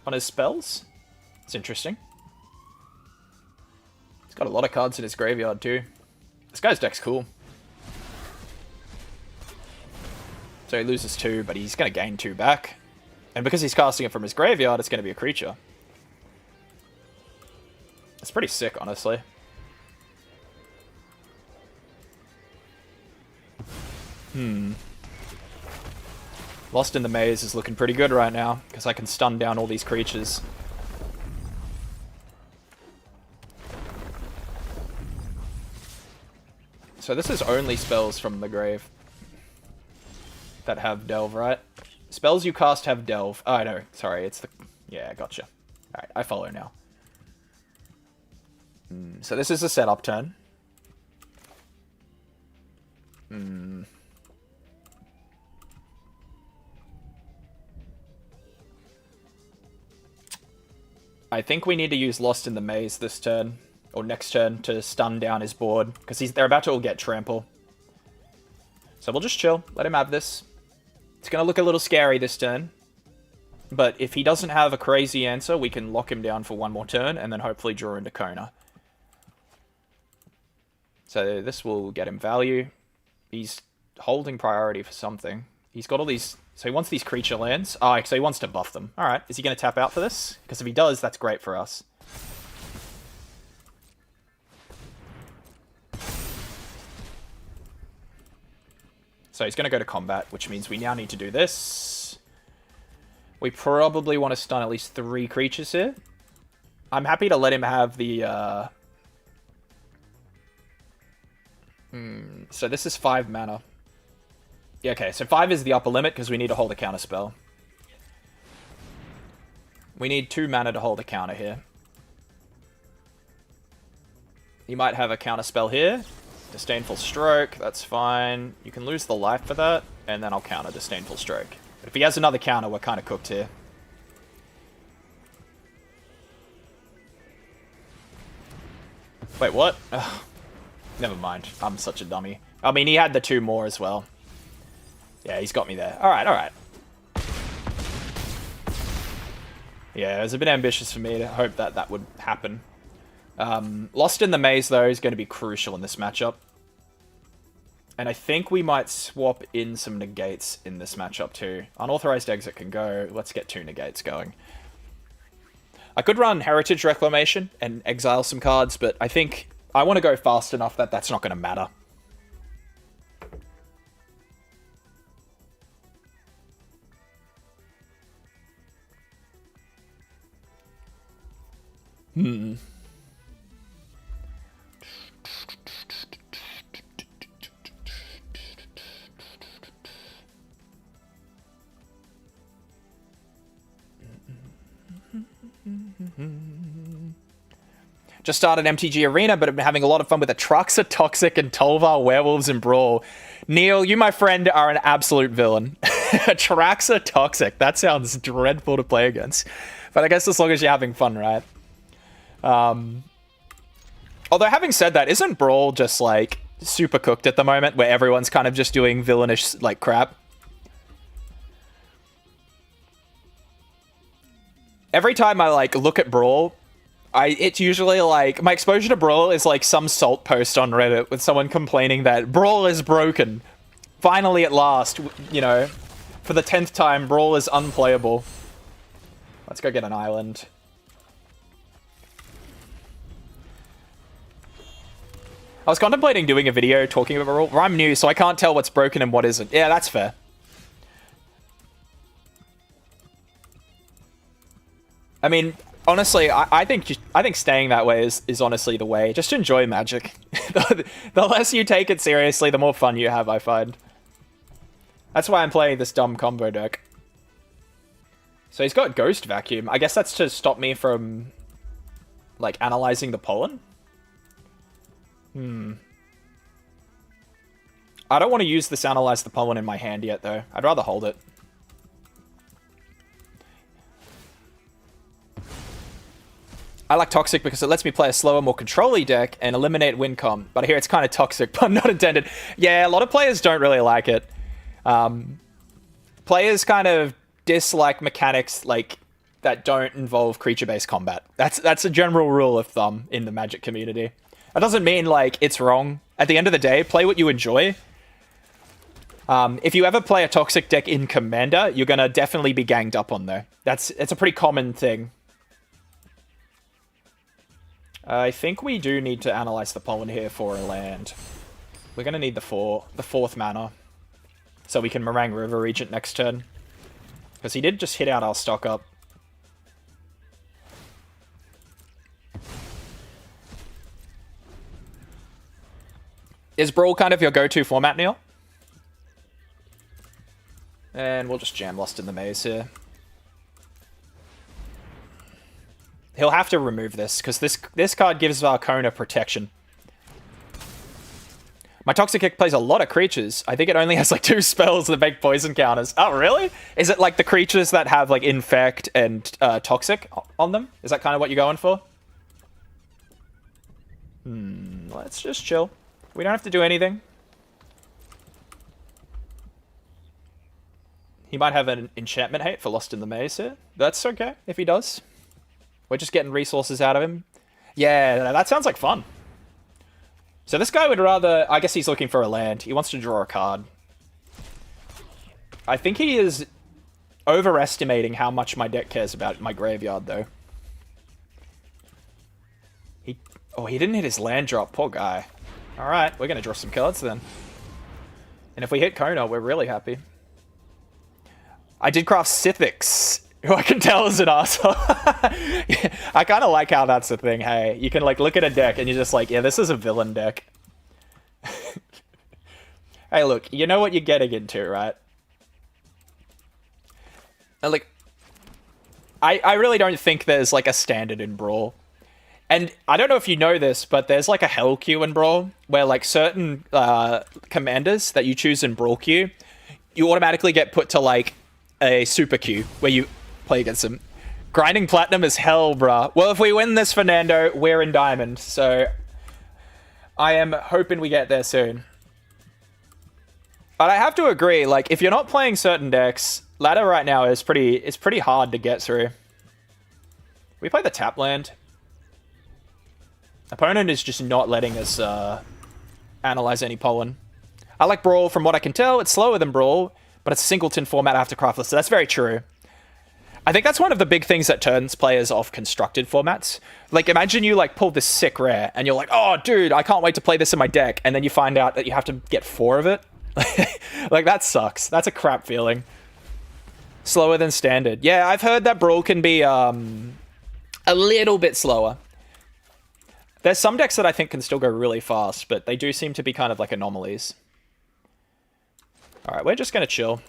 on his spells. It's interesting. He's got a lot of cards in his graveyard too. This guy's deck's cool. So he loses 2, but he's going to gain 2 back. And because he's casting it from his graveyard, it's going to be a creature. It's pretty sick, honestly. Lost in the Maze is looking pretty good right now, because I can stun down all these creatures. So this is only spells from the grave that have Delve, right? Spells you cast have Delve. Oh, no, sorry, it's the... Yeah, gotcha. Alright, I follow now. So this is a setup turn. I think we need to use Lost in the Maze this turn, or next turn, to stun down his board, because they're about to all get trample. So we'll just chill, let him have this. It's going to look a little scary this turn, but if he doesn't have a crazy answer, we can lock him down for one more turn, and then hopefully draw into Kona. So this will get him value. He's holding priority for something. He's got all these... So he wants these creature lands. Oh, so he wants to buff them. Alright, is he going to tap out for this? Because if he does, that's great for us. So he's going to go to combat, which means we now need to do this. We probably want to stun at least 3 creatures here. I'm happy to let him have the... So this is 5 mana. Yeah, okay, so 5 is the upper limit because we need to hold a counter spell. We need 2 mana to hold a counter here. He might have a counter spell here. Disdainful Stroke, that's fine. You can lose the life for that, and then I'll counter Disdainful Stroke. But if he has another counter, we're kind of cooked here. Wait, what? Ugh. Never mind. I'm such a dummy. I mean, he had the 2 more as well. Yeah, he's got me there. Alright, alright. Yeah, it was a bit ambitious for me to hope that that would happen. Lost in the Maze, though, is going to be crucial in this matchup. And I think we might swap in some negates in this matchup, too. Unauthorized Exit can go. Let's get 2 negates going. I could run Heritage Reclamation and exile some cards, but I think I want to go fast enough that that's not going to matter. Just started MTG Arena, but I've been having a lot of fun with Atraxa Toxic and Tolvar Werewolves in Brawl. Neil, you, my friend, are an absolute villain. Atraxa Toxic. That sounds dreadful to play against. But I guess as long as you're having fun, right? Although, having said that, isn't Brawl just, like, super cooked at the moment, where everyone's kind of just doing villainish, like, crap? Every time I, like, look at Brawl, it's usually, like, my exposure to Brawl is, like, some salt post on Reddit with someone complaining that Brawl is broken. Finally, at last, you know, for the 10th time, Brawl is unplayable. Let's go get an island. I was contemplating doing a video talking about Brawl. I'm new, so I can't tell what's broken and what isn't. Yeah, that's fair. I mean, honestly, I think staying that way is honestly the way. Just enjoy Magic. The less you take it seriously, the more fun you have, I find. That's why I'm playing this dumb combo deck. So he's got Ghost Vacuum. I guess that's to stop me from, like, analyzing the pollen. I don't want to use this Analyze the Pollen in my hand yet, though. I'd rather hold it. I like Toxic because it lets me play a slower, more control-y deck and eliminate Wincom. But I hear it's kind of toxic, pun not intended. Yeah, a lot of players don't really like it. Players kind of dislike mechanics like that don't involve creature-based combat. That's a general rule of thumb in the Magic community. That doesn't mean, like, it's wrong. At the end of the day, play what you enjoy. If you ever play a Toxic deck in Commander, you're going to definitely be ganged up on, though. It's a pretty common thing. I think we do need to Analyze the Pollen here for a land. We're going to need the fourth mana. So we can Meringue River Regent next turn. Because he did just hit out our stock up. Is Brawl kind of your go-to format, Neil? And we'll just jam Lost in the Maze here. He'll have to remove this, because this card gives Kona protection. My Toxic Kick plays a lot of creatures. I think it only has like 2 spells that make poison counters. Oh, really? Is it like the creatures that have like Infect and Toxic on them? Is that kind of what you're going for? Let's just chill. We don't have to do anything. He might have an enchantment hate for Lost in the Maze here. That's okay if he does. We're just getting resources out of him. Yeah, that sounds like fun. So this guy would rather... I guess he's looking for a land. He wants to draw a card. I think he is overestimating how much my deck cares about my graveyard, though. He didn't hit his land drop. Poor guy. Alright, we're going to draw some cards then. And if we hit Kona, we're really happy. I did craft Sithix, who I can tell is an asshole. I kind of like how that's a thing, hey. You can like look at a deck and you're just like, yeah, this is a villain deck. Hey, look, you know what you're getting into, right? And, like, I really don't think there's like a standard in Brawl. And I don't know if you know this, but there's like a Hell queue in Brawl where like certain commanders that you choose in Brawl queue, you automatically get put to like a super queue where you play against them. Grinding platinum is hell, bruh. Well, if we win this, Fernando, we're in diamond. So I am hoping we get there soon. But I have to agree, like if you're not playing certain decks, ladder right now is pretty hard to get through. We play the tap land. Opponent is just not letting us analyze any pollen. I like Brawl. From what I can tell, it's slower than Brawl, but it's a singleton format after Craftless, so that's very true. I think that's one of the big things that turns players off constructed formats. Like, imagine you, like, pull this sick rare, and you're like, oh, dude, I can't wait to play this in my deck, and then you find out that you have to get 4 of it. Like, that sucks. That's a crap feeling. Slower than standard. Yeah, I've heard that Brawl can be a little bit slower. There's some decks that I think can still go really fast, but they do seem to be kind of like anomalies. Alright, we're just going to chill.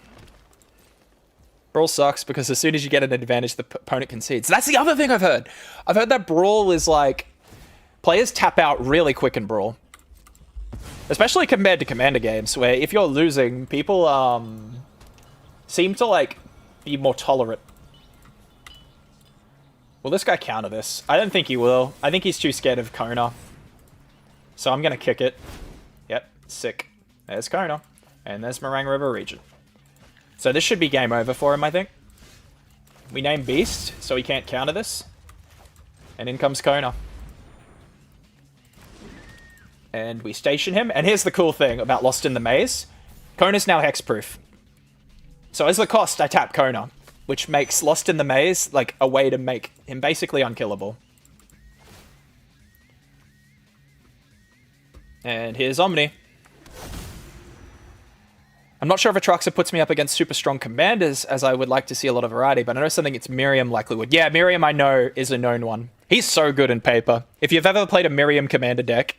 Brawl sucks because as soon as you get an advantage, the opponent concedes. That's the other thing I've heard. I've heard that Brawl is like... Players tap out really quick in Brawl. Especially compared to Commander games, where if you're losing, people seem to like be more tolerant. Will this guy counter this? I don't think he will. I think he's too scared of Kona. So I'm going to kick it. Yep, sick. There's Kona. And there's Meringue River Region. So this should be game over for him, I think. We name Beast, so he can't counter this. And in comes Kona. And we station him. And here's the cool thing about Lost in the Maze. Kona's now hexproof. So as the cost, I tap Kona, which makes Lost in the Maze like a way to make him basically unkillable. And here's Omni. I'm not sure if Atraxa puts me up against super strong commanders, as I would like to see a lot of variety, but I know something it's Miriam likely would. Yeah, Miriam I know is a known one. He's so good in paper. If you've ever played a Miriam commander deck,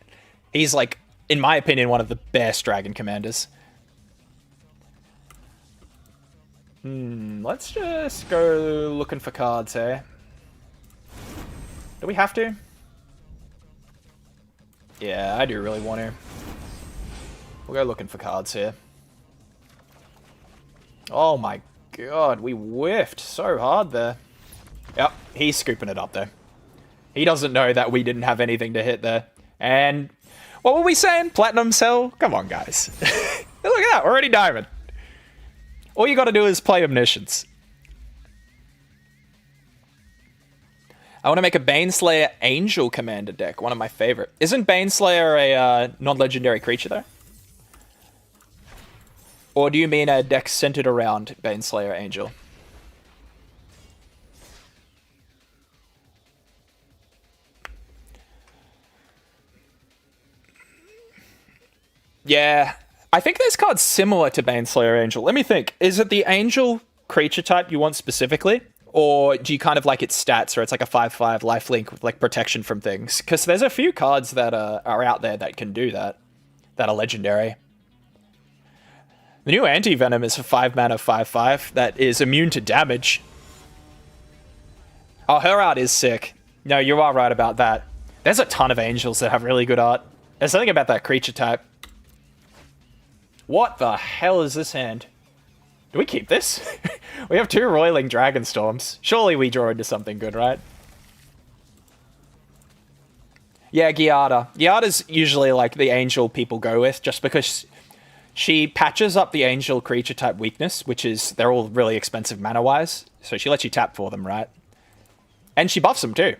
he's like, in my opinion, one of the best dragon commanders. Let's just go looking for cards here. Do we have to? Yeah, I do really want to. We'll go looking for cards here. Oh my god, we whiffed so hard there. Yep, he's scooping it up though. He doesn't know that we didn't have anything to hit there. And what were we saying? Platinum cell? Come on, guys. Look at that, we're already diamond. All you gotta do is play Omniscience. I want to make a Baneslayer Angel Commander deck, one of my favorite. Isn't Baneslayer a non-legendary creature though? Or do you mean a deck centered around Baneslayer Angel? Yeah, I think there's cards similar to Baneslayer Angel. Let me think. Is it the Angel creature type you want specifically? Or do you kind of like its stats, or it's like a 5/5 lifelink with like protection from things? Because there's a few cards that are out there that can do that are legendary. The new Anti-Venom is a 5 mana 5/5 that is immune to damage. Oh, her art is sick. No, you are right about that. There's a ton of angels that have really good art. There's something about that creature type. What the hell is this hand? Do we keep this? We have 2 Roiling Dragonstorms. Surely we draw into something good, right? Yeah, Giada. Giada's usually like the angel people go with, just because she patches up the angel creature type weakness, which is they're all really expensive mana-wise. So she lets you tap for them, right? And she buffs them too.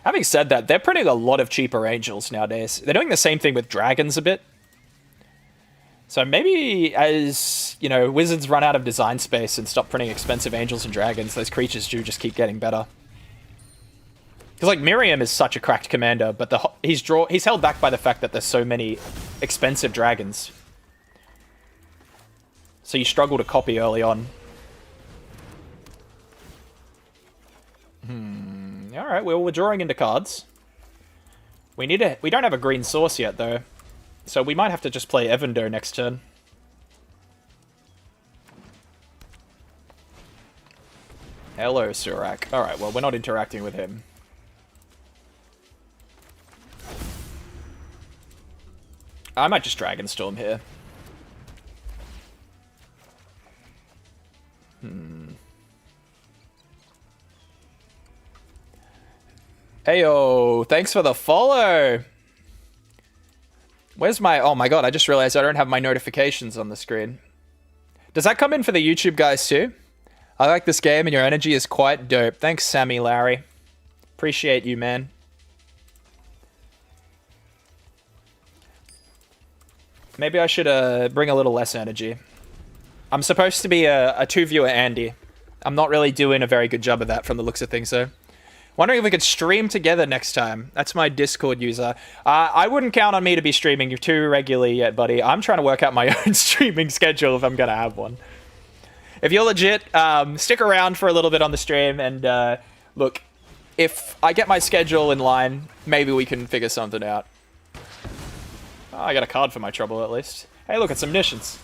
Having said that, they're printing a lot of cheaper angels nowadays. They're doing the same thing with dragons a bit. So maybe as, you know, Wizards run out of design space and stop printing expensive angels and dragons, those creatures do just keep getting better. Because, like, Miriam is such a cracked commander, but he's held back by the fact that there's so many expensive dragons. So you struggle to copy early on. Alright, well, we're drawing into cards. We don't have a green source yet, though. So we might have to just play Evando next turn. Hello, Surak. Alright, well, we're not interacting with him. I might just Dragonstorm here. Heyo, thanks for the follow. Where's my... Oh my god, I just realized I don't have my notifications on the screen. Does that come in for the YouTube guys too? I like this game and your energy is quite dope. Thanks, Sammy Larry. Appreciate you, man. Maybe I should bring a little less energy. I'm supposed to be a 2-viewer Andy. I'm not really doing a very good job of that from the looks of things, though. Wondering if we could stream together next time. That's my Discord user. I wouldn't count on me to be streaming too regularly yet, buddy. I'm trying to work out my own streaming schedule if I'm going to have one. If you're legit, stick around for a little bit on the stream. And look, if I get my schedule in line, maybe we can figure something out. Oh, I got a card for my trouble, at least. Hey, look, it's Omniscience.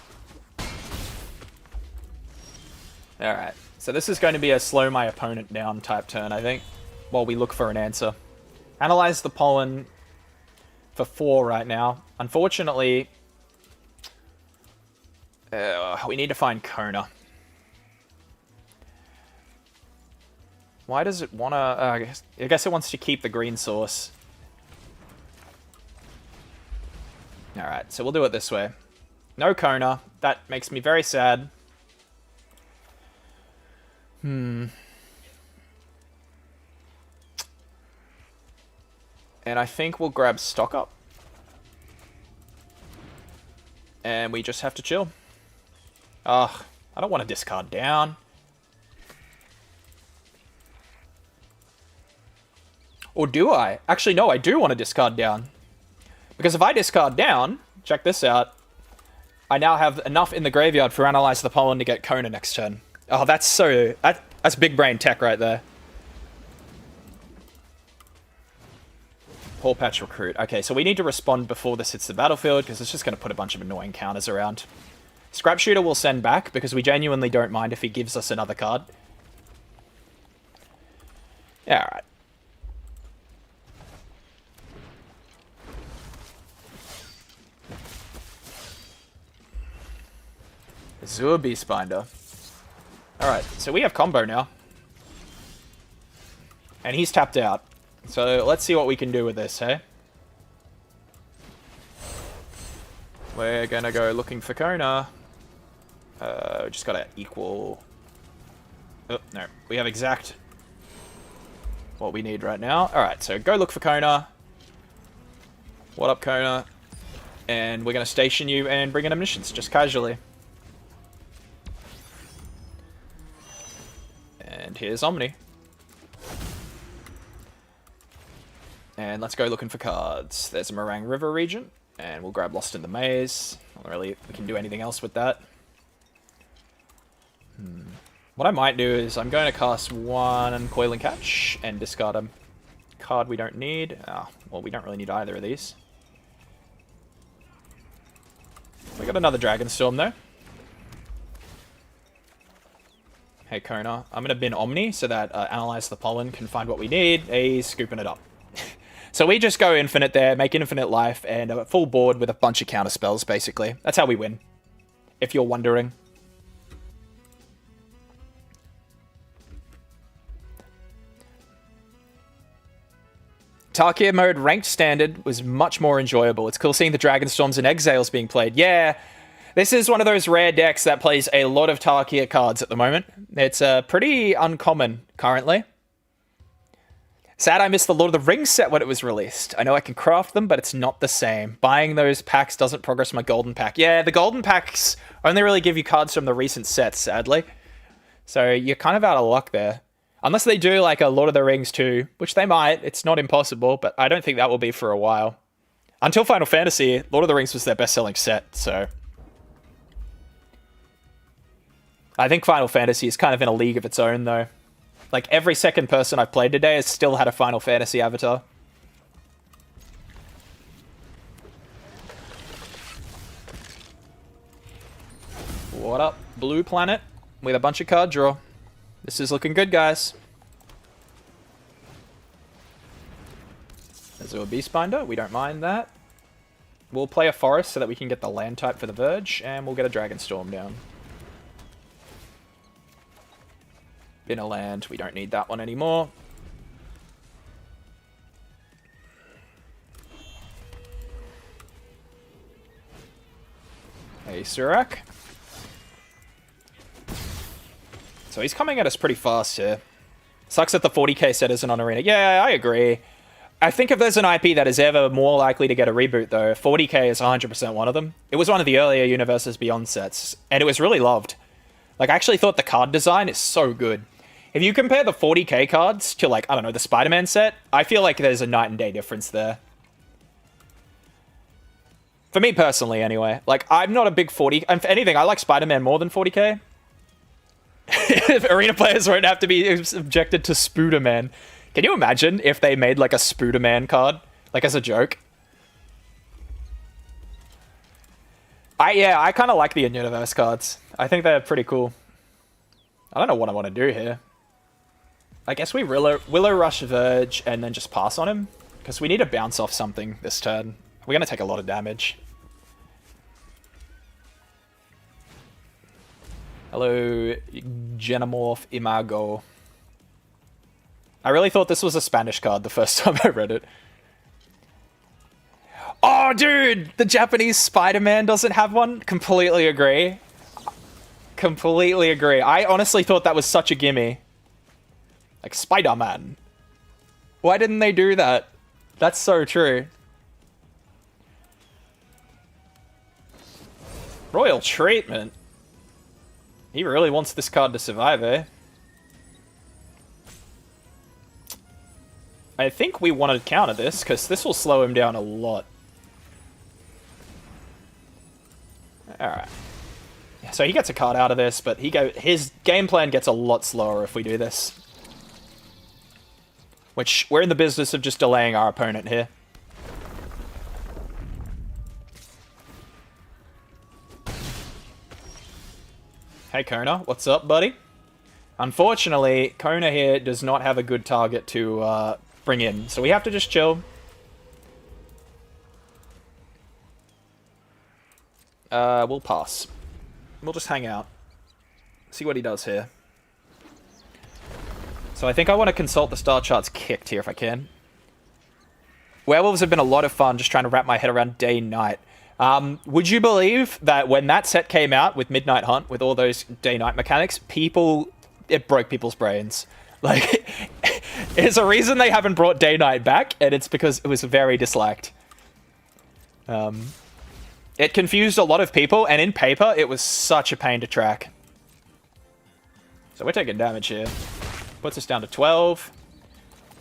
Alright, so this is going to be a slow my opponent down type turn, I think, while we look for an answer. Analyze the pollen for 4 right now. Unfortunately, we need to find Kona. Why does it want to... I guess it wants to keep the green source. Alright, so we'll do it this way. No Kona. That makes me very sad. And I think we'll grab Stock Up. And we just have to chill. Ugh, I don't want to discard down. Or do I? Actually, no, I do want to discard down. Because if I discard down, check this out, I now have enough in the graveyard for Analyze the Pollen to get Kona next turn. Oh, that's so... That's big brain tech right there. Paw Patch Recruit. Okay, so we need to respond before this hits the battlefield, because it's just going to put a bunch of annoying counters around. Scrap Shooter will send back, because we genuinely don't mind if he gives us another card. Yeah, alright. Azure Beastbinder. Alright, so we have combo now. And he's tapped out. So let's see what we can do with this, hey? We're gonna go looking for Kona. Just gotta equal... Oh, no. We have exact what we need right now. Alright, so go look for Kona. What up, Kona? And we're gonna station you and bring in Omniscience, just casually. And here's Omni. And let's go looking for cards. There's a Morang River Regent, and we'll grab Lost in the Maze. Not really we can do anything else with that. What I might do is I'm going to cast one Coil and Catch and discard a card we don't need. Well, we don't really need either of these. We got another Dragon Storm though. Hey Kona, I'm going to bin Omni so that Analyze the Pollen can find what we need. He's scooping it up. So we just go infinite there, make infinite life, and a full board with a bunch of counter spells, basically. That's how we win, if you're wondering. Tarkia mode ranked standard was much more enjoyable. It's cool seeing the Dragon Storms and Exiles being played. Yeah, this is one of those rare decks that plays a lot of Tarkia cards at the moment. It's pretty uncommon currently. Sad I missed the Lord of the Rings set when it was released. I know I can craft them, but it's not the same. Buying those packs doesn't progress my golden pack. Yeah, the golden packs only really give you cards from the recent sets, sadly. So you're kind of out of luck there. Unless they do like a Lord of the Rings 2, which they might. It's not impossible, but I don't think that will be for a while. Until Final Fantasy, Lord of the Rings was their best-selling set, so... I think Final Fantasy is kind of in a league of its own, though. Like, every second person I've played today has still had a Final Fantasy avatar. What up, Blue Planet? With a bunch of card draw. This is looking good, guys. There's a Beastbinder. We don't mind that. We'll play a Forest so that we can get the land type for the Verge, and we'll get a Dragon Storm down. In a land, we don't need that one anymore. Hey, Surak. So he's coming at us pretty fast here. Sucks that the 40k set isn't on Arena. Yeah, I agree. I think if there's an IP that is ever more likely to get a reboot, though, 40k is 100% one of them. It was one of the earlier Universes Beyond sets, and it was really loved. Like, I actually thought the card design is so good. If you compare the 40k cards to, like, I don't know, the Spider-Man set, I feel like there's a night and day difference there. For me personally, anyway. Like, I'm not a big 40... If anything, I like Spider-Man more than 40k. Arena players won't have to be subjected to Spooderman. Can you imagine if they made, like, a Spooderman card? Like, as a joke? I kind of like the in-universe cards. I think they're pretty cool. I don't know what I want to do here. I guess we Willow Rush Verge and then just pass on him. Because we need to bounce off something this turn. We're going to take a lot of damage. Hello, Genomorph Imago. I really thought this was a Spanish card the first time I read it. Oh, dude! The Japanese Spider-Man doesn't have one? Completely agree. Completely agree. I honestly thought that was such a gimme. Like, Spider-Man. Why didn't they do that? That's so true. Royal Treatment. He really wants this card to survive, eh? I think we want to counter this, because this will slow him down a lot. Alright. So he gets a card out of this, but his game plan gets a lot slower if we do this. Which, we're in the business of just delaying our opponent here. Hey Kona, what's up, buddy? Unfortunately, Kona here does not have a good target to bring in, so we have to just chill. We'll pass. We'll just hang out. See what he does here. So I think I want to consult the star charts kicked here if I can. Werewolves have been a lot of fun just trying to wrap my head around day-night. Would you believe that when that set came out with Midnight Hunt, with all those day-night mechanics, it broke people's brains. Like, there's a reason they haven't brought day-night back, and it's because it was very disliked. It confused a lot of people, and in paper, it was such a pain to track. So we're taking damage here. Puts us down to 12.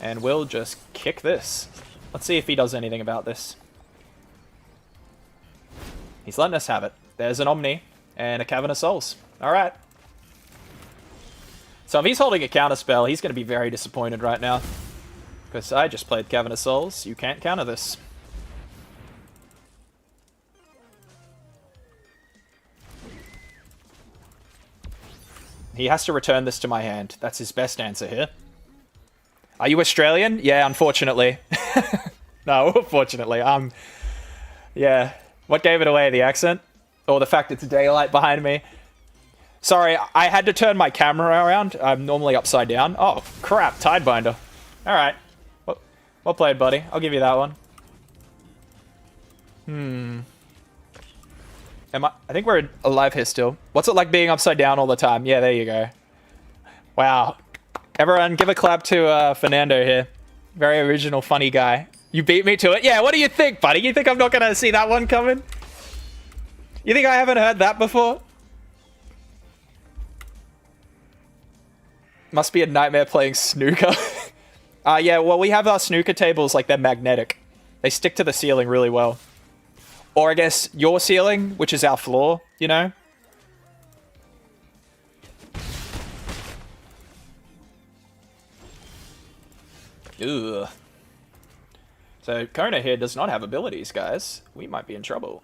And we'll just kick this. Let's see if he does anything about this. He's letting us have it. There's an Omni and a Cavern of Souls. Alright. So if he's holding a counterspell, he's going to be very disappointed right now. Because I just played Cavern of Souls. You can't counter this. He has to return this to my hand. That's his best answer here. Are you Australian? Yeah, unfortunately. No, fortunately. Yeah. What gave it away? The accent? Or the fact it's daylight behind me? Sorry, I had to turn my camera around. I'm normally upside down. Oh, crap. Tidebinder. Alright. Well played, buddy. I'll give you that one. I think we're alive here still. What's it like being upside down all the time? Yeah, there you go. Wow. Everyone, give a clap to Fernando here. Very original, funny guy. You beat me to it? Yeah, what do you think, buddy? You think I'm not going to see that one coming? You think I haven't heard that before? Must be a nightmare playing snooker. Yeah, well, we have our snooker tables, like, they're magnetic. They stick to the ceiling really well. Or I guess your ceiling, which is our floor, you know? Ugh. So Kona here does not have abilities, guys. We might be in trouble.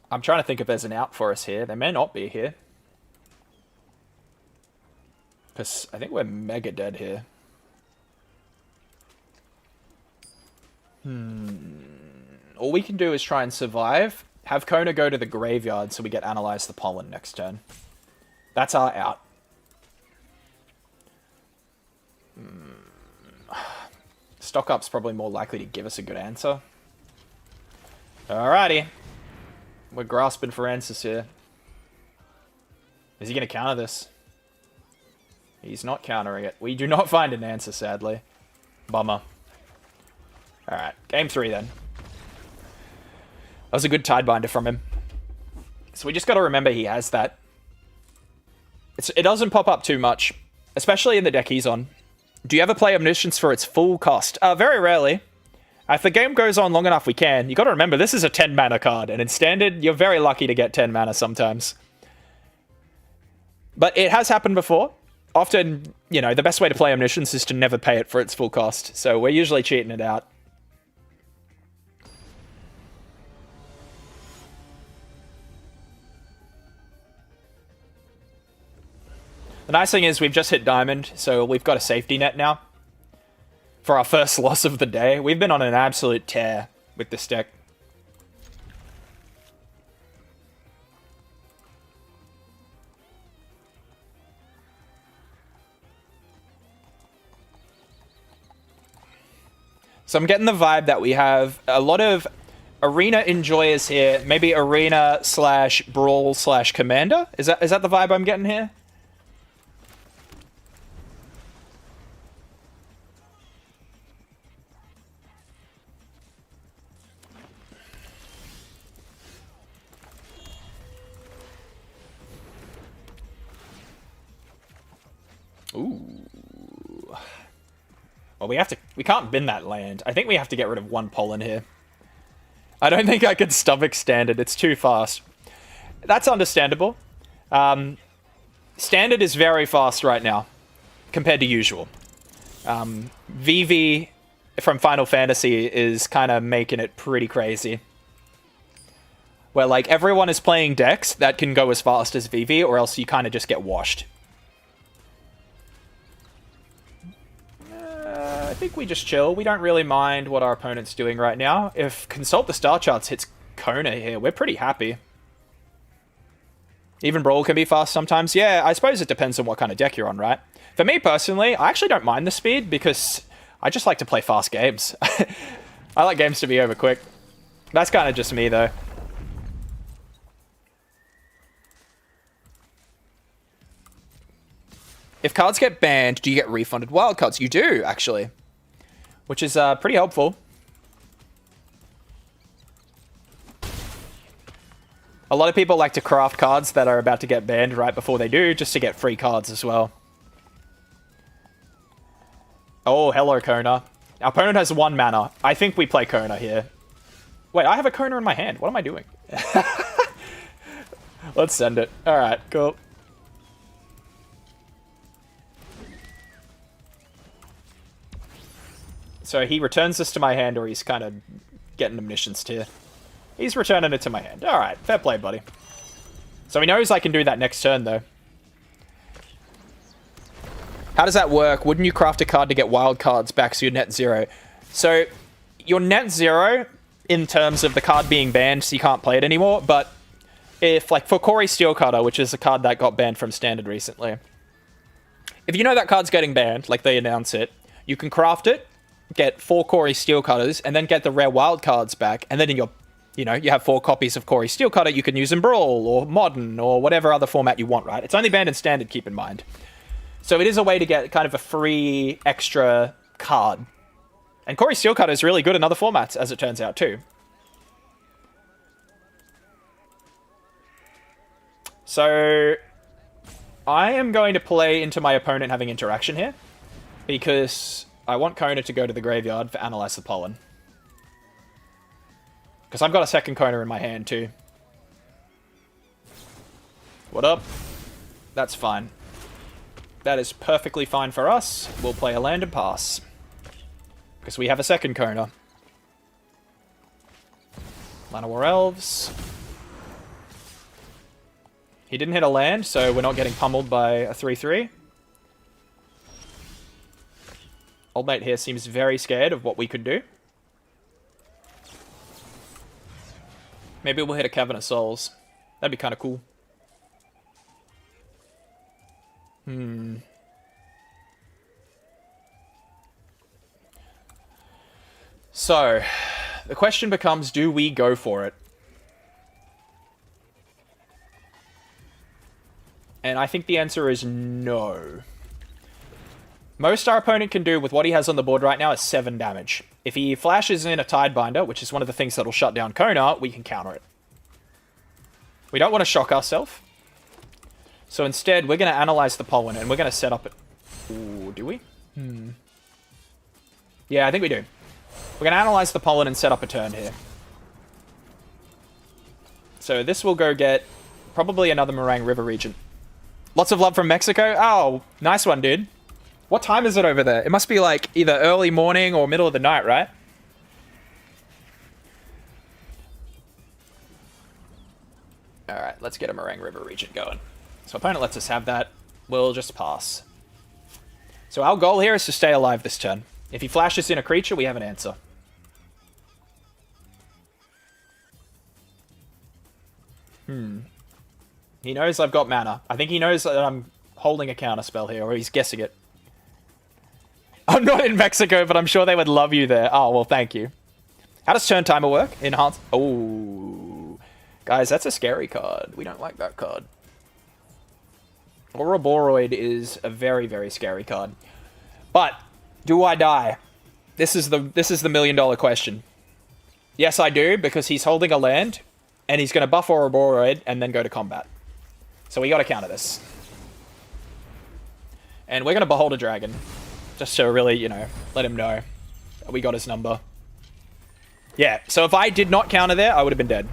I'm trying to think if there's an out for us here. There may not be here. Because I think we're mega dead here. All we can do is try and survive. Have Kona go to the graveyard so we get Analyze the Pollen next turn. That's our out. Stock Up's probably more likely to give us a good answer. Alrighty. We're grasping for answers here. Is he going to counter this? He's not countering it. We do not find an answer, sadly. Bummer. Alright, game 3 then. That was a good Tidebinder from him. So we just got to remember he has that. It doesn't pop up too much, especially in the deck he's on. Do you ever play Omniscience for its full cost? Very rarely. If the game goes on long enough, we can. You got to remember, this is a 10 mana card, and in Standard, you're very lucky to get 10 mana sometimes. But it has happened before. Often, you know, the best way to play Omniscience is to never pay it for its full cost, so we're usually cheating it out. The nice thing is we've just hit Diamond, so we've got a safety net now. For our first loss of the day. We've been on an absolute tear with this deck. So I'm getting the vibe that we have a lot of Arena enjoyers here. Maybe Arena / Brawl / Commander? Is that the vibe I'm getting here? Ooh. Well, we can't bin that land. I think we have to get rid of one pollen here. I don't think I could stomach Standard. It's too fast. That's understandable. Standard is very fast right now, compared to usual. VV from Final Fantasy is kind of making it pretty crazy. Where, like, everyone is playing decks that can go as fast as VV, or else you kind of just get washed. I think we just chill. We don't really mind what our opponent's doing right now. If Consult the Star Charts hits Kona here, we're pretty happy. Even Brawl can be fast sometimes. Yeah, I suppose it depends on what kind of deck you're on, right? For me personally, I actually don't mind the speed because I just like to play fast games. I like games to be over quick. That's kind of just me, though. If cards get banned, do you get refunded wildcards? You do, actually. Which is pretty helpful. A lot of people like to craft cards that are about to get banned right before they do, just to get free cards as well. Oh, hello, Kona. Our opponent has 1 mana. I think we play Kona here. Wait, I have a Kona in my hand. What am I doing? Let's send it. Alright, cool. So he returns this to my hand, or he's kind of getting omniscience tier. He's returning it to my hand. Alright, fair play, buddy. So he knows I can do that next turn, though. How does that work? Wouldn't you craft a card to get wild cards back so you're net zero? So you're net zero in terms of the card being banned, so you can't play it anymore. But if, like, for Corey Steelcutter, which is a card that got banned from Standard recently, if you know that card's getting banned, like they announce it, you can craft it, get 4 Corey Steelcutters, and then get the rare wild cards back, and then in your, you know, you have 4 copies of Corey Steelcutter, you can use in Brawl, or Modern, or whatever other format you want, right? It's only banned in Standard, keep in mind. So it is a way to get kind of a free extra card. And Corey Steelcutter is really good in other formats, as it turns out, too. So I am going to play into my opponent having interaction here, because I want Kona to go to the graveyard for Analyze the Pollen. Because I've got a second Kona in my hand, too. What up? That's fine. That is perfectly fine for us. We'll play a land and pass. Because we have a second Kona. Llanowar Elves. He didn't hit a land, so we're not getting pummeled by a 3-3. Old mate here seems very scared of what we could do. Maybe we'll hit a Cavern of Souls. That'd be kind of cool. So, the question becomes, do we go for it? And I think the answer is no. Most our opponent can do with what he has on the board right now is 7 damage. If he flashes in a Tidebinder, which is one of the things that'll shut down Kona, we can counter it. We don't want to shock ourselves. So instead, we're going to Analyze the Pollen, and we're going to set up it. Ooh, do we? Yeah, I think we do. We're going to Analyze the Pollen and set up a turn here. So this will go get probably another Meringue River region. Lots of love from Mexico. Oh, nice one, dude. What time is it over there? It must be like either early morning or middle of the night, right? Alright, let's get a Meringue River region going. So opponent lets us have that. We'll just pass. So our goal here is to stay alive this turn. If he flashes in a creature, we have an answer. He knows I've got mana. I think he knows that I'm holding a counter spell here, or he's guessing it. I'm not in Mexico, but I'm sure they would love you there. Oh, well, thank you. How does turn timer work? Enhance. Oh. Guys, that's a scary card. We don't like that card. Ouroboros is a very, very scary card. But, do I die? This is the $1 million question. Yes, I do, because he's holding a land, and he's going to buff Ouroboros and then go to combat. So we got to counter this. And we're going to Behold a Dragon. Just to really, you know, let him know that we got his number. Yeah, so if I did not counter there, I would have been dead.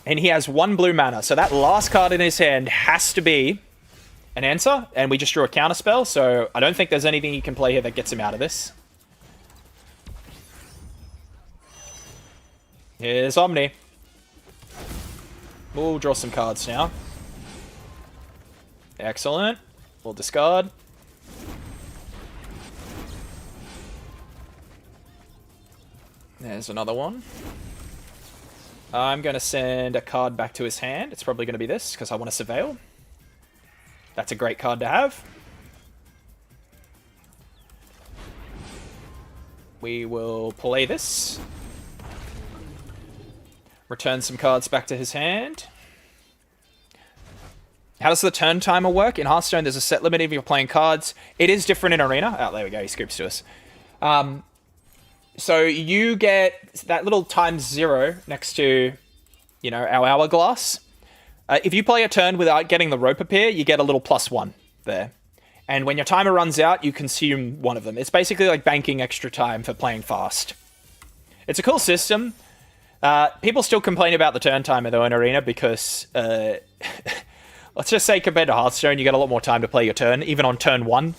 And he has 1 blue mana, so that last card in his hand has to be an answer, and we just drew a counter spell, so I don't think there's anything he can play here that gets him out of this. Here's Omni. We'll draw some cards now. Excellent. We'll discard. There's another one. I'm going to send a card back to his hand. It's probably going to be this, because I want to Surveil. That's a great card to have. We will play this. Return some cards back to his hand. How does the turn timer work? In Hearthstone, there's a set limit if you're playing cards. It is different in Arena. Oh, there we go. He scoops to us. So you get that little ×0 next to, you know, our hourglass. If you play a turn without getting the rope appear, you get a little +1 there. And when your timer runs out, you consume one of them. It's basically like banking extra time for playing fast. It's a cool system. People still complain about the turn timer, though, in Arena, because... let's just say compared to Hearthstone, you get a lot more time to play your turn, even on turn 1.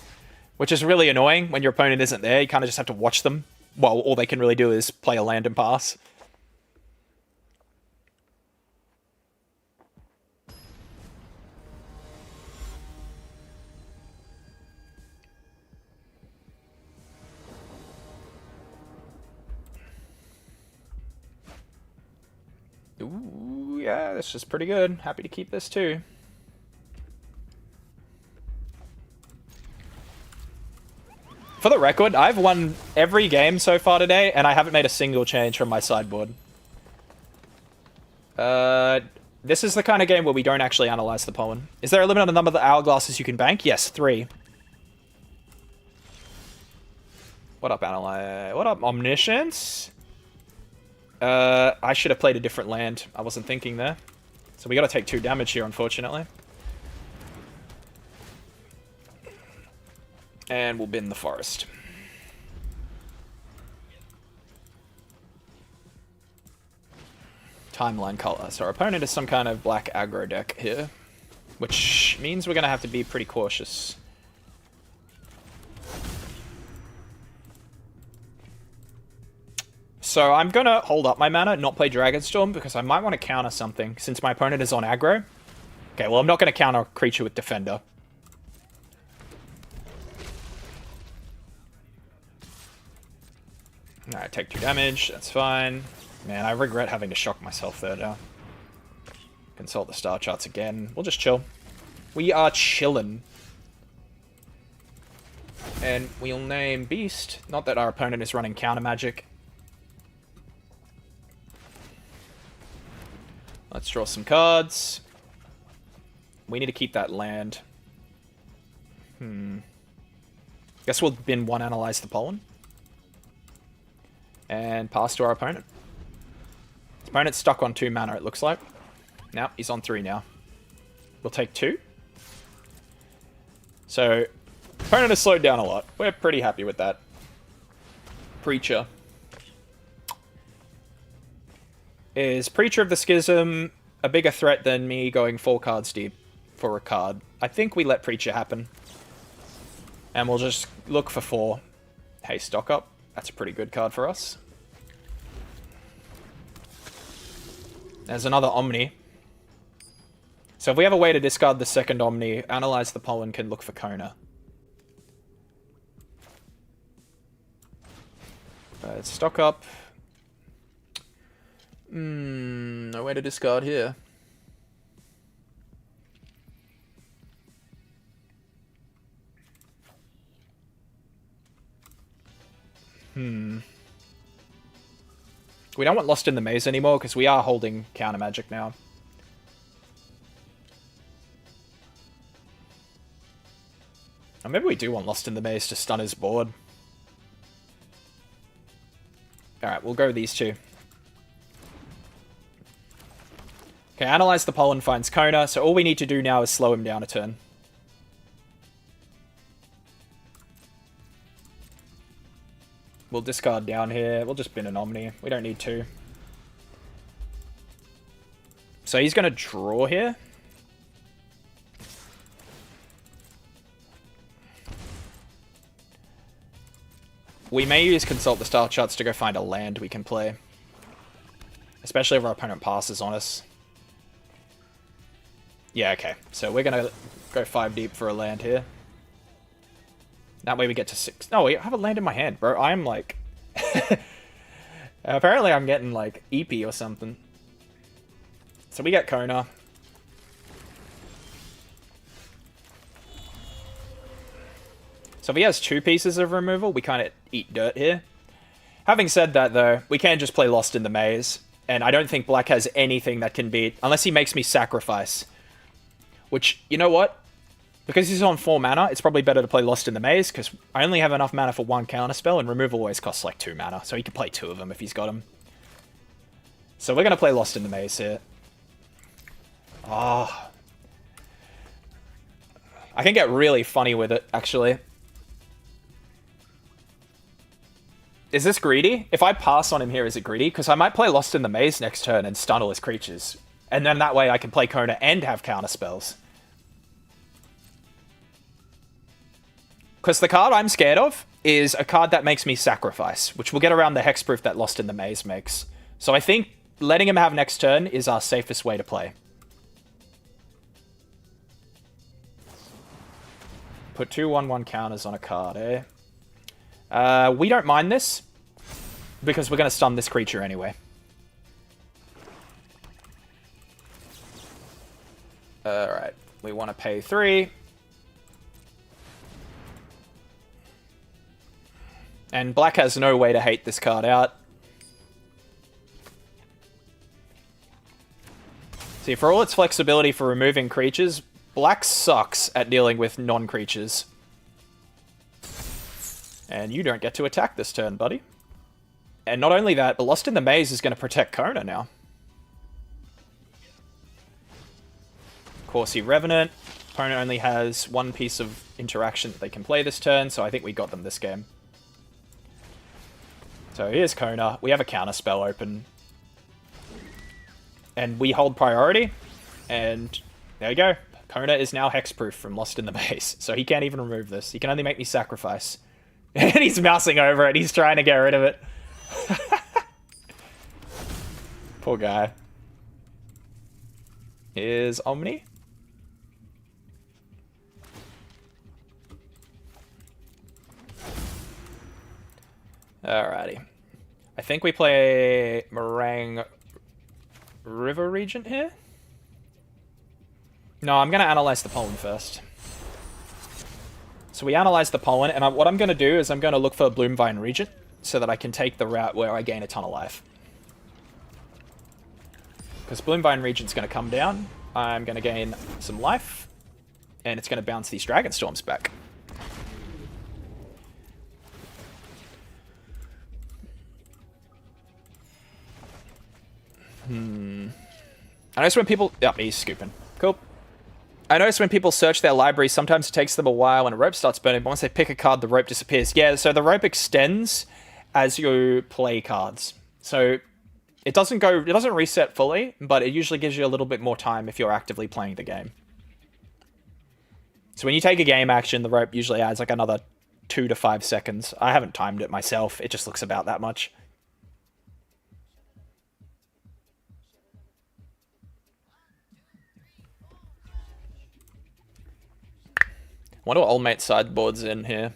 Which is really annoying when your opponent isn't there. You kind of just have to watch them. Well, all they can really do is play a land and pass. Ooh, yeah, this is pretty good. Happy to keep this too. For the record, I've won every game so far today, and I haven't made a single change from my sideboard. This is the kind of game where we don't actually analyze the pollen. Is there a limit on the number of the hourglasses you can bank? Yes, 3. What up, Analyze? What up, Omniscience? I should have played a different land. I wasn't thinking there. So we gotta take 2 damage here, unfortunately. And we'll bin the forest. Timeline color. So our opponent is some kind of black aggro deck here. Which means we're going to have to be pretty cautious. So I'm going to hold up my mana, not play Dragonstorm, because I might want to counter something, since my opponent is on aggro. Okay, well I'm not going to counter a creature with Defender. Alright, take 2 damage, that's fine. Man, I regret having to shock myself there now. Consult the star charts again. We'll just chill. We are chillin'. And we'll name Beast. Not that our opponent is running counter magic. Let's draw some cards. We need to keep that land. Guess we'll bin 1 Analyze the Pollen. And pass to our opponent. His opponent's stuck on 2 mana, it looks like. Now, he's on 3 now. We'll take 2. So, opponent has slowed down a lot. We're pretty happy with that. Preacher. Is Preacher of the Schism a bigger threat than me going 4 cards deep for a card? I think we let Preacher happen. And we'll just look for 4. Hey, stock up. That's a pretty good card for us. There's another Omni. So if we have a way to discard the second Omni, Analyze the Pollen can look for Kona. Stock up. No way to discard here. We don't want Lost in the Maze anymore, because we are holding counter magic now. Or maybe we do want Lost in the Maze to stun his board. Alright, we'll go these 2. Okay, Analyze the Pollen finds Kona, so all we need to do now is slow him down a turn. We'll discard down here. We'll just bin an Omni. We don't need 2. So he's going to draw here. We may use Consult the Star Charts to go find a land we can play. Especially if our opponent passes on us. Yeah, okay. So we're going to go 5 deep for a land here. That way we get to 6. No, I have a land in my hand, bro. I'm like... Apparently I'm getting like EP or something. So we get Kona. So if he has 2 pieces of removal, we kind of eat dirt here. Having said that, though, we can just play Lost in the Maze. And I don't think Black has anything that can beat... Unless he makes me sacrifice. Which, you know what? Because he's on 4 mana, it's probably better to play Lost in the Maze, because I only have enough mana for 1 counterspell, and removal always costs like 2 mana, so he can play 2 of them if he's got them. So we're going to play Lost in the Maze here. Ah. I can get really funny with it, actually. Is this greedy? If I pass on him here, is it greedy? Because I might play Lost in the Maze next turn and stun all his creatures. And then that way I can play Kona and have counter spells. Because the card I'm scared of is a card that makes me sacrifice, which will get around the hexproof that Lost in the Maze makes. So I think letting him have next turn is our safest way to play. Put 2/1/1 counters on a card, eh? We don't mind this, because we're going to stun this creature anyway. Alright, we want to pay 3. And black has no way to hate this card out. See, for all its flexibility for removing creatures, black sucks at dealing with non-creatures. And you don't get to attack this turn, buddy. And not only that, but Lost in the Maze is going to protect Kona now. Corsi Revenant. Opponent only has one piece of interaction that they can play this turn, so I think we got them this game. So here's Kona. We have a counter spell open. And we hold priority. And there you go. Kona is now hexproof from Lost in the Maze. So he can't even remove this. He can only make me sacrifice. And he's mousing over it. He's trying to get rid of it. Poor guy. Here's Omni. Alrighty. I think we play Meringue River Regent here. No, I'm going to analyze the pollen first. So we analyze the pollen, and what I'm going to do is I'm going to look for Bloomvine Regent so that I can take the route where I gain a ton of life. Because Bloomvine Regent's going to come down, I'm going to gain some life, and it's going to bounce these Dragonstorms back. I notice when people... Oh, he's scooping. Cool. I notice when people search their library, sometimes it takes them a while when a rope starts burning, but once they pick a card, the rope disappears. Yeah, so the rope extends as you play cards. So it doesn't reset fully, but it usually gives you a little bit more time if you're actively playing the game. So when you take a game action, the rope usually adds like another 2 to 5 seconds. I haven't timed it myself. It just looks about that much. Wonder what old mate sideboard's in here.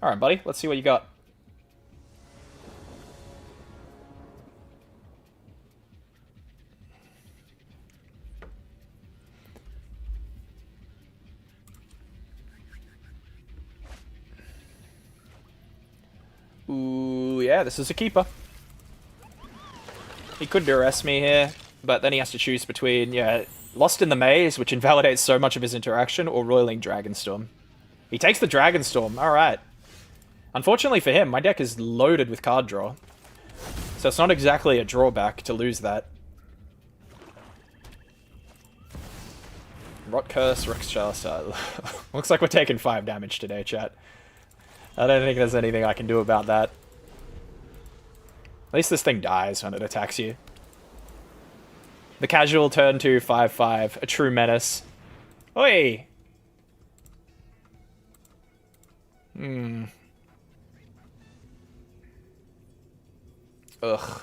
Alright, buddy. Let's see what you got. Ooh, yeah, this is a keeper. He could duress me here, but then he has to choose between, yeah, Lost in the Maze, which invalidates so much of his interaction, or Roiling Dragonstorm. He takes the Dragonstorm, alright. Unfortunately for him, my deck is loaded with card draw. So it's not exactly a drawback to lose that. Rot Curse, Rex Chalice. Looks like we're taking 5 damage today, chat. I don't think there's anything I can do about that. At least this thing dies when it attacks you. The casual turn 2, 5/5. A true menace. Oi! Ugh.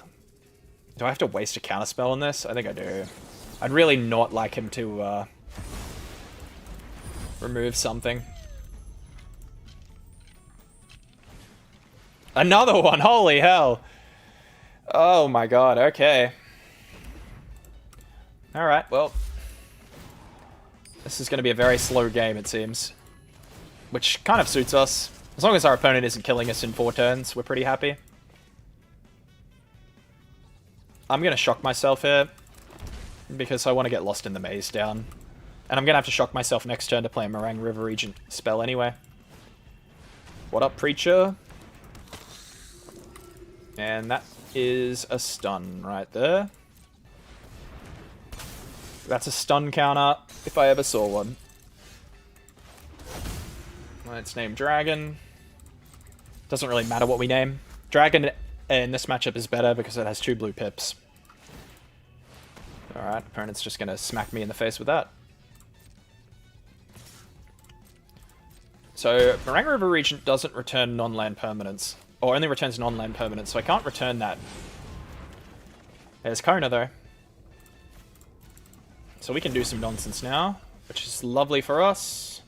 Do I have to waste a counterspell on this? I think I do. I'd really not like him to remove something. Another one! Holy hell! Oh my god, okay. Alright, well. This is going to be a very slow game, it seems. Which kind of suits us. As long as our opponent isn't killing us in 4 turns, we're pretty happy. I'm going to shock myself here because I want to get lost in the maze down. And I'm going to have to shock myself next turn to play a Meringue River Regent spell anyway. What up, Preacher? And that is a stun right there. That's a stun counter if I ever saw one. Let's name Dragon. Doesn't really matter what we name. Dragon in this matchup is better because it has 2 blue pips. Alright, opponent's just going to smack me in the face with that. So, Meringue River Regent doesn't return non-land permanents. Or only returns non-land permanents, so I can't return that. There's Kona, though. So we can do some nonsense now, which is lovely for us.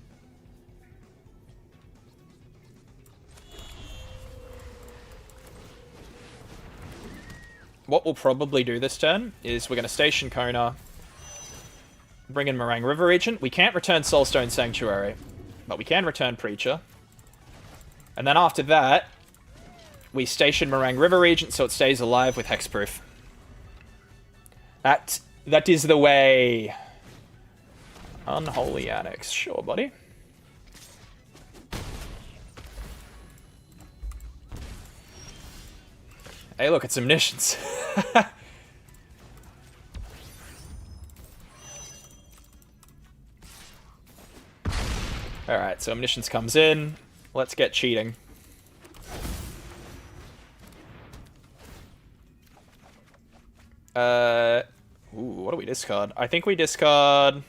What we'll probably do this turn is we're going to station Kona, bring in Meringue River Regent. We can't return Soulstone Sanctuary, but we can return Preacher. And then after that, we station Meringue River Regent so it stays alive with Hexproof. That is the way. Unholy Annex. Sure, buddy. Hey, look, it's Omniscience. Alright, so Omniscience comes in. Let's get cheating. Ooh, what do we discard? I think we discard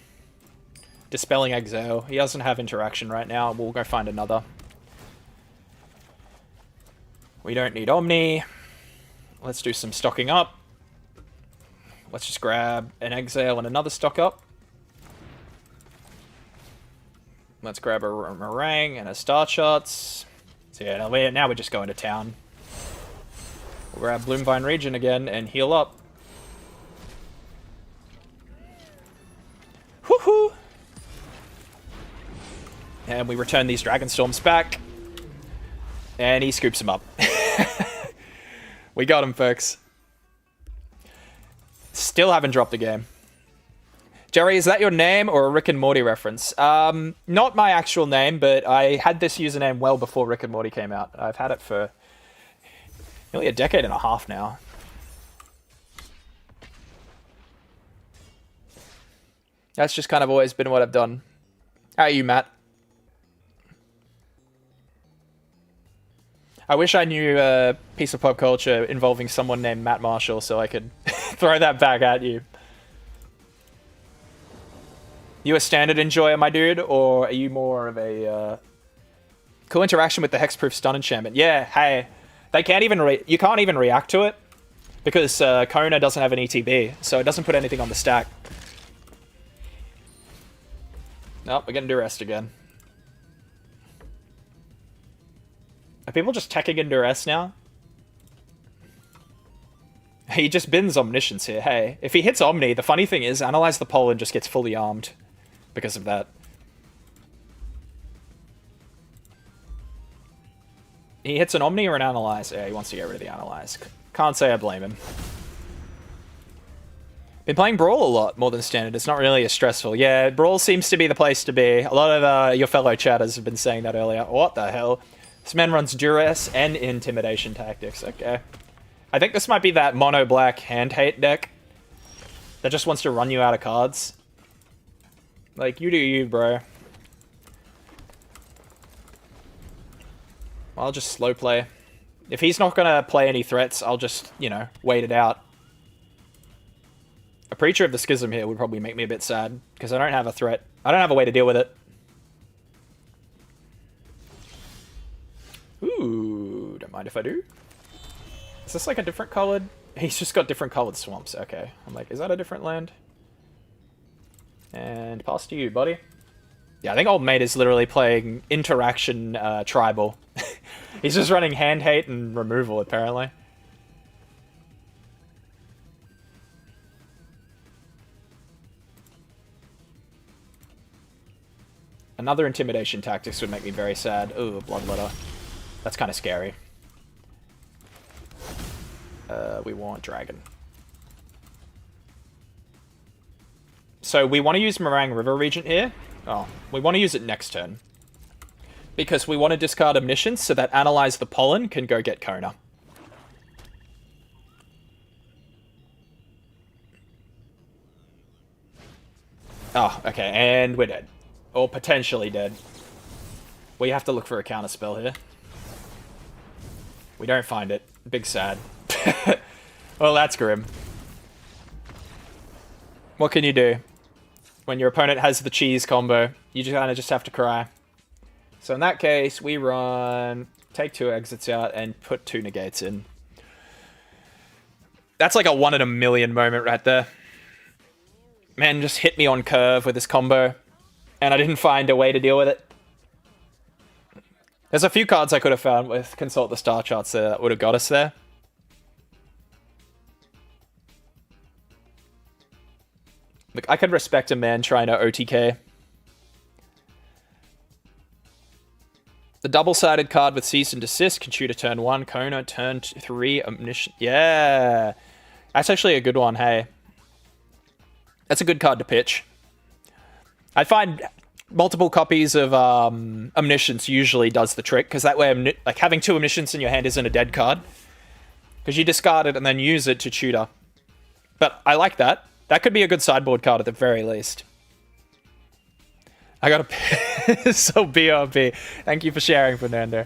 Dispelling Exile. He doesn't have interaction right now. We'll go find another. We don't need Omni. Let's do some stocking up. Let's just grab an Exile and another stock up. Let's grab a Meringue and a Star Charts. So yeah, now we're just going to town. We'll grab Bloomvine Regent again and heal up. Woohoo! And we return these Dragonstorms back. And he scoops them up. We got him, folks. Still haven't dropped a game. Jerry, is that your name or a Rick and Morty reference? Not my actual name, but I had this username well before Rick and Morty came out. I've had it for nearly a decade and a half now. That's just kind of always been what I've done. How are you, Matt? I wish I knew a piece of pop culture involving someone named Matt Marshall so I could throw that back at you. You a standard enjoyer, my dude, or are you more of a cool interaction with the Hexproof Stun enchantment? Yeah, hey, they can't even you can't even react to it because Kona doesn't have an ETB, so it doesn't put anything on the stack. Nope, we're gonna do rest again. Are people just teching in duress now? He just bins Omniscience here. Hey, if he hits Omni, the funny thing is, Analyze the Pollen just gets fully armed because of that. He hits an Omni or an Analyze? Yeah, he wants to get rid of the Analyze. Can't say I blame him. Been playing Brawl a lot more than Standard. It's not really as stressful. Yeah, Brawl seems to be the place to be. A lot of your fellow chatters have been saying that earlier. What the hell? This man runs duress and intimidation tactics. Okay. I think this might be that mono black hand hate deck that just wants to run you out of cards. Like, you do you, bro. I'll just slow play. If he's not gonna play any threats, I'll just, you know, wait it out. A Preacher of the Schism here would probably make me a bit sad, because I don't have a threat. I don't have a way to deal with it. Ooh, don't mind if I do. Is this like a different colored? He's just got different colored swamps. Okay. I'm like, is that a different land? And pass to you, buddy. Yeah, I think Old Mate is literally playing Interaction Tribal. He's just running Hand Hate and Removal, apparently. Another Intimidation Tactics would make me very sad. Ooh, a Bloodletter. That's kind of scary. We want Dragon. So we want to use Meringue River Regent here. Oh, we want to use it next turn. Because we want to discard Omniscience so that Analyze the Pollen can go get Kona. Oh, okay, and we're dead. Or potentially dead. We have to look for a counter spell here. We don't find it. Big sad. Well, that's grim. What can you do? When your opponent has the cheese combo, you just kind of just have to cry. So in that case, we run, take 2 exits out, and put 2 negates in. That's like a 1 in a million moment right there. Man, just hit me on curve with this combo, and I didn't find a way to deal with it. There's a few cards I could have found with Consult the Star Charts there that would have got us there. Look, I could respect a man trying to OTK. The double-sided card with Cease and Desist can shoot a turn 1, Kona, turn 3, Omniscient. Yeah! That's actually a good one, hey. That's a good card to pitch. I find multiple copies of Omniscience usually does the trick, because that way, like, having 2 Omniscience in your hand isn't a dead card. Because you discard it and then use it to tutor. But I like that. That could be a good sideboard card at the very least. I got a piss. So BRB. Thank you for sharing, Fernando.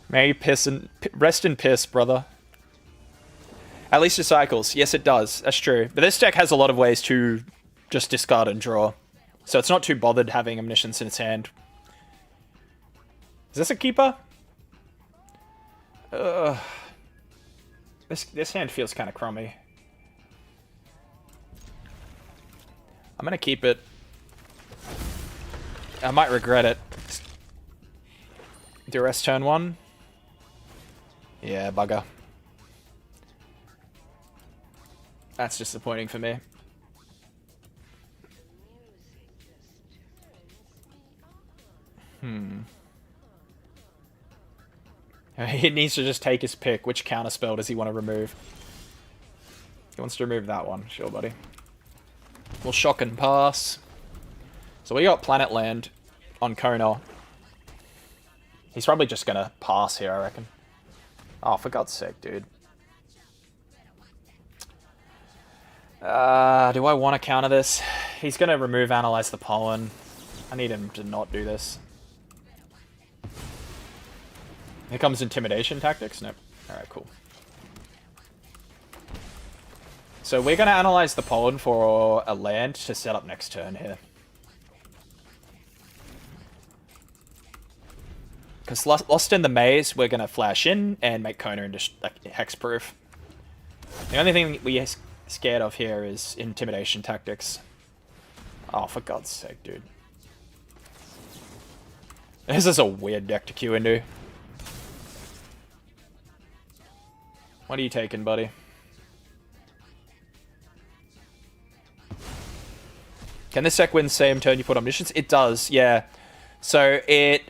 May you piss and rest in piss, brother. At least it cycles. Yes, it does. That's true. But this deck has a lot of ways to just discard and draw. So it's not too bothered having Omniscience in its hand. Is this a keeper? This hand feels kind of crummy. I'm gonna keep it. I might regret it. Duress turn 1. Yeah, bugger. That's disappointing for me. He needs to just take his pick. Which counterspell does he want to remove? He wants to remove that one. Sure, buddy. We'll shock and pass. So we got Planet Land on Kona. He's probably just going to pass here, I reckon. Oh, for God's sake, dude. Do I want to counter this? He's going to remove Analyze the Pollen. I need him to not do this. Here comes Intimidation Tactics? Nope. Alright, cool. So we're going to Analyze the Pollen for a land to set up next turn here. Because Lost in the Maze, we're going to flash in and make Kona into like, hexproof. The only thing we're scared of here is Intimidation Tactics. Oh, for God's sake, dude. This is a weird deck to queue into. What are you taking, buddy? Can this deck win same turn you put Omniscience? It does, yeah. So it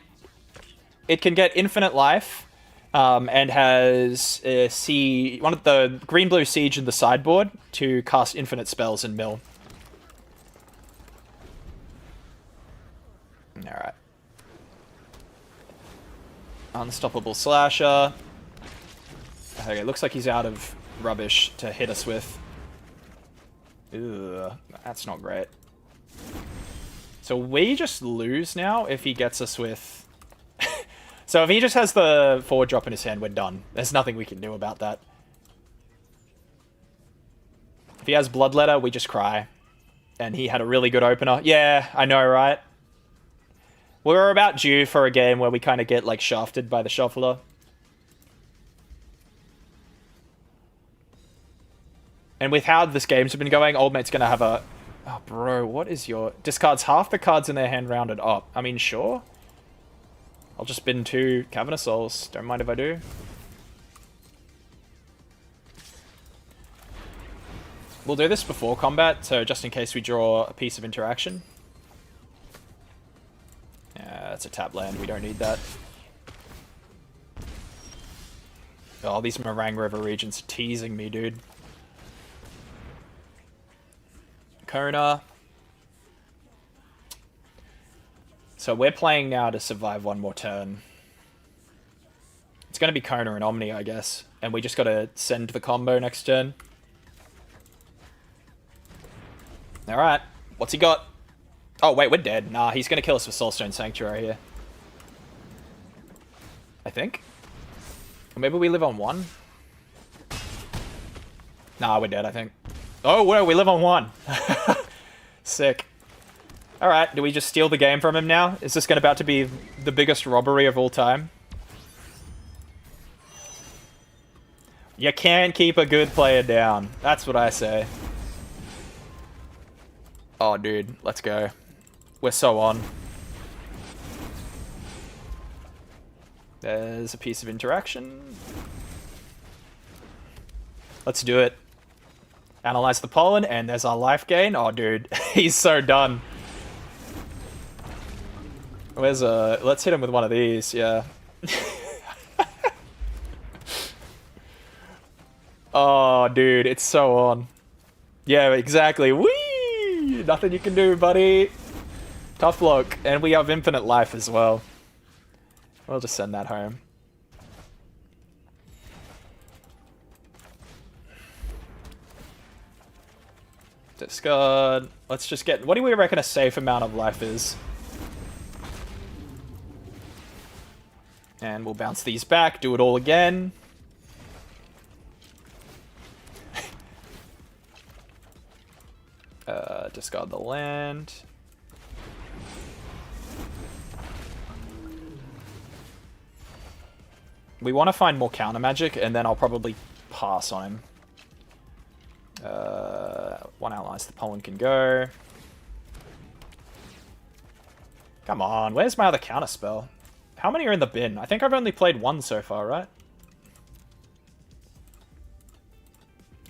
can get infinite life, and has one of the green-blue siege in the sideboard to cast infinite spells and mill. Alright. Unstoppable Slasher. Okay, looks like he's out of rubbish to hit us with. Ugh, that's not great. So we just lose now if he gets us with... So if he just has the forward drop in his hand, we're done. There's nothing we can do about that. If he has Bloodletter, we just cry. And he had a really good opener. Yeah, I know, right? We're about due for a game where we kind of get, like, shafted by the shuffler. And with how this game's been going, Old Mate's gonna have a... Oh, bro, what is your... Discards half the cards in their hand rounded up. I mean, sure. I'll just bin 2 Cavernous Souls. Don't mind if I do. We'll do this before combat, so just in case we draw a piece of interaction. Yeah, that's a tap land. We don't need that. Oh, these Meringue River regions are teasing me, dude. Kona. So we're playing now to survive one more turn. It's going to be Kona and Omni, I guess. And we just got to send the combo next turn. Alright. What's he got? Oh, wait, we're dead. Nah, he's going to kill us with Soulstone Sanctuary here. I think. Or maybe we live on 1? Nah, we're dead, I think. Oh, whoa, we live on 1. Sick. Alright, do we just steal the game from him now? Is this about to be the biggest robbery of all time? You can't keep a good player down. That's what I say. Oh, dude, let's go. We're so on. There's a piece of interaction. Let's do it. Analyze the pollen, and there's our life gain. Oh, dude, he's so done. Where's let's hit him with one of these, yeah. Oh, dude, it's so on. Yeah, exactly. Whee! Nothing you can do, buddy. Tough luck. And we have infinite life as well. We'll just send that home. Discard. Let's just get... What do we reckon a safe amount of life is? And we'll bounce these back, do it all again. Discard the land. We want to find more counter magic, and then I'll probably pass on him. One Analyze the Pollen can go. Come on, where's my other counter spell? How many are in the bin? I think I've only played one so far, right?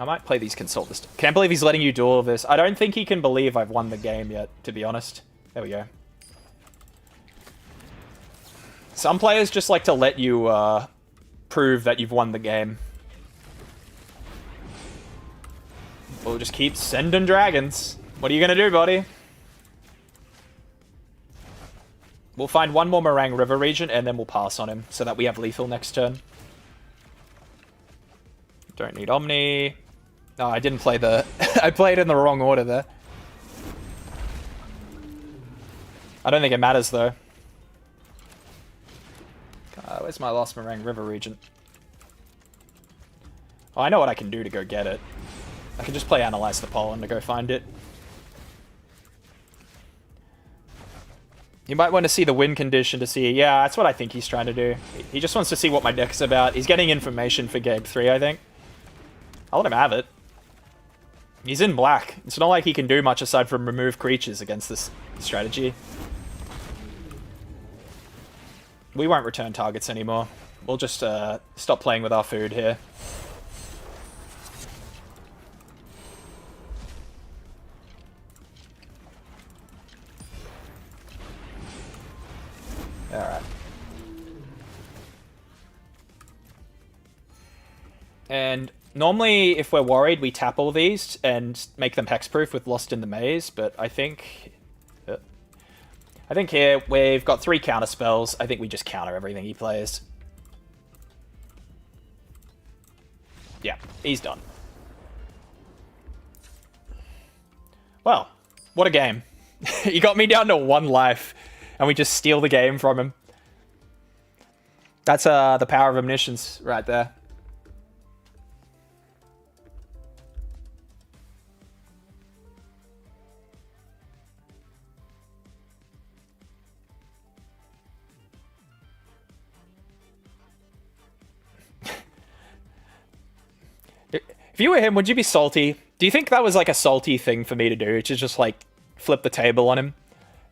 I might play these Consult this. Can't believe he's letting you do all of this. I don't think he can believe I've won the game yet, to be honest. There we go. Some players just like to let you prove that you've won the game. We'll just keep sending dragons. What are you gonna do, buddy? We'll find one more Meringue River region, and then we'll pass on him, so that we have lethal next turn. Don't need Omni. No, I didn't play the... I played in the wrong order there. I don't think it matters, though. Where's my last Meringue River region? Oh, I know what I can do to go get it. I can just play Analyze the Pollen to go find it. You might want to see the win condition to see... Yeah, that's what I think he's trying to do. He just wants to see what my deck's about. He's getting information for game 3, I think. I'll let him have it. He's in black. It's not like he can do much aside from remove creatures against this strategy. We won't return targets anymore. We'll just stop playing with our food here. Alright. And normally, if we're worried, we tap all these and make them hexproof with Lost in the Maze, but I think here we've got 3 counter spells. I think we just counter everything he plays. Yeah, he's done. Well, what a game. He got me down to 1 life, and we just steal the game from him. That's the power of omniscience right there. If you were him, would you be salty? Do you think that was like a salty thing for me to do, to just like flip the table on him?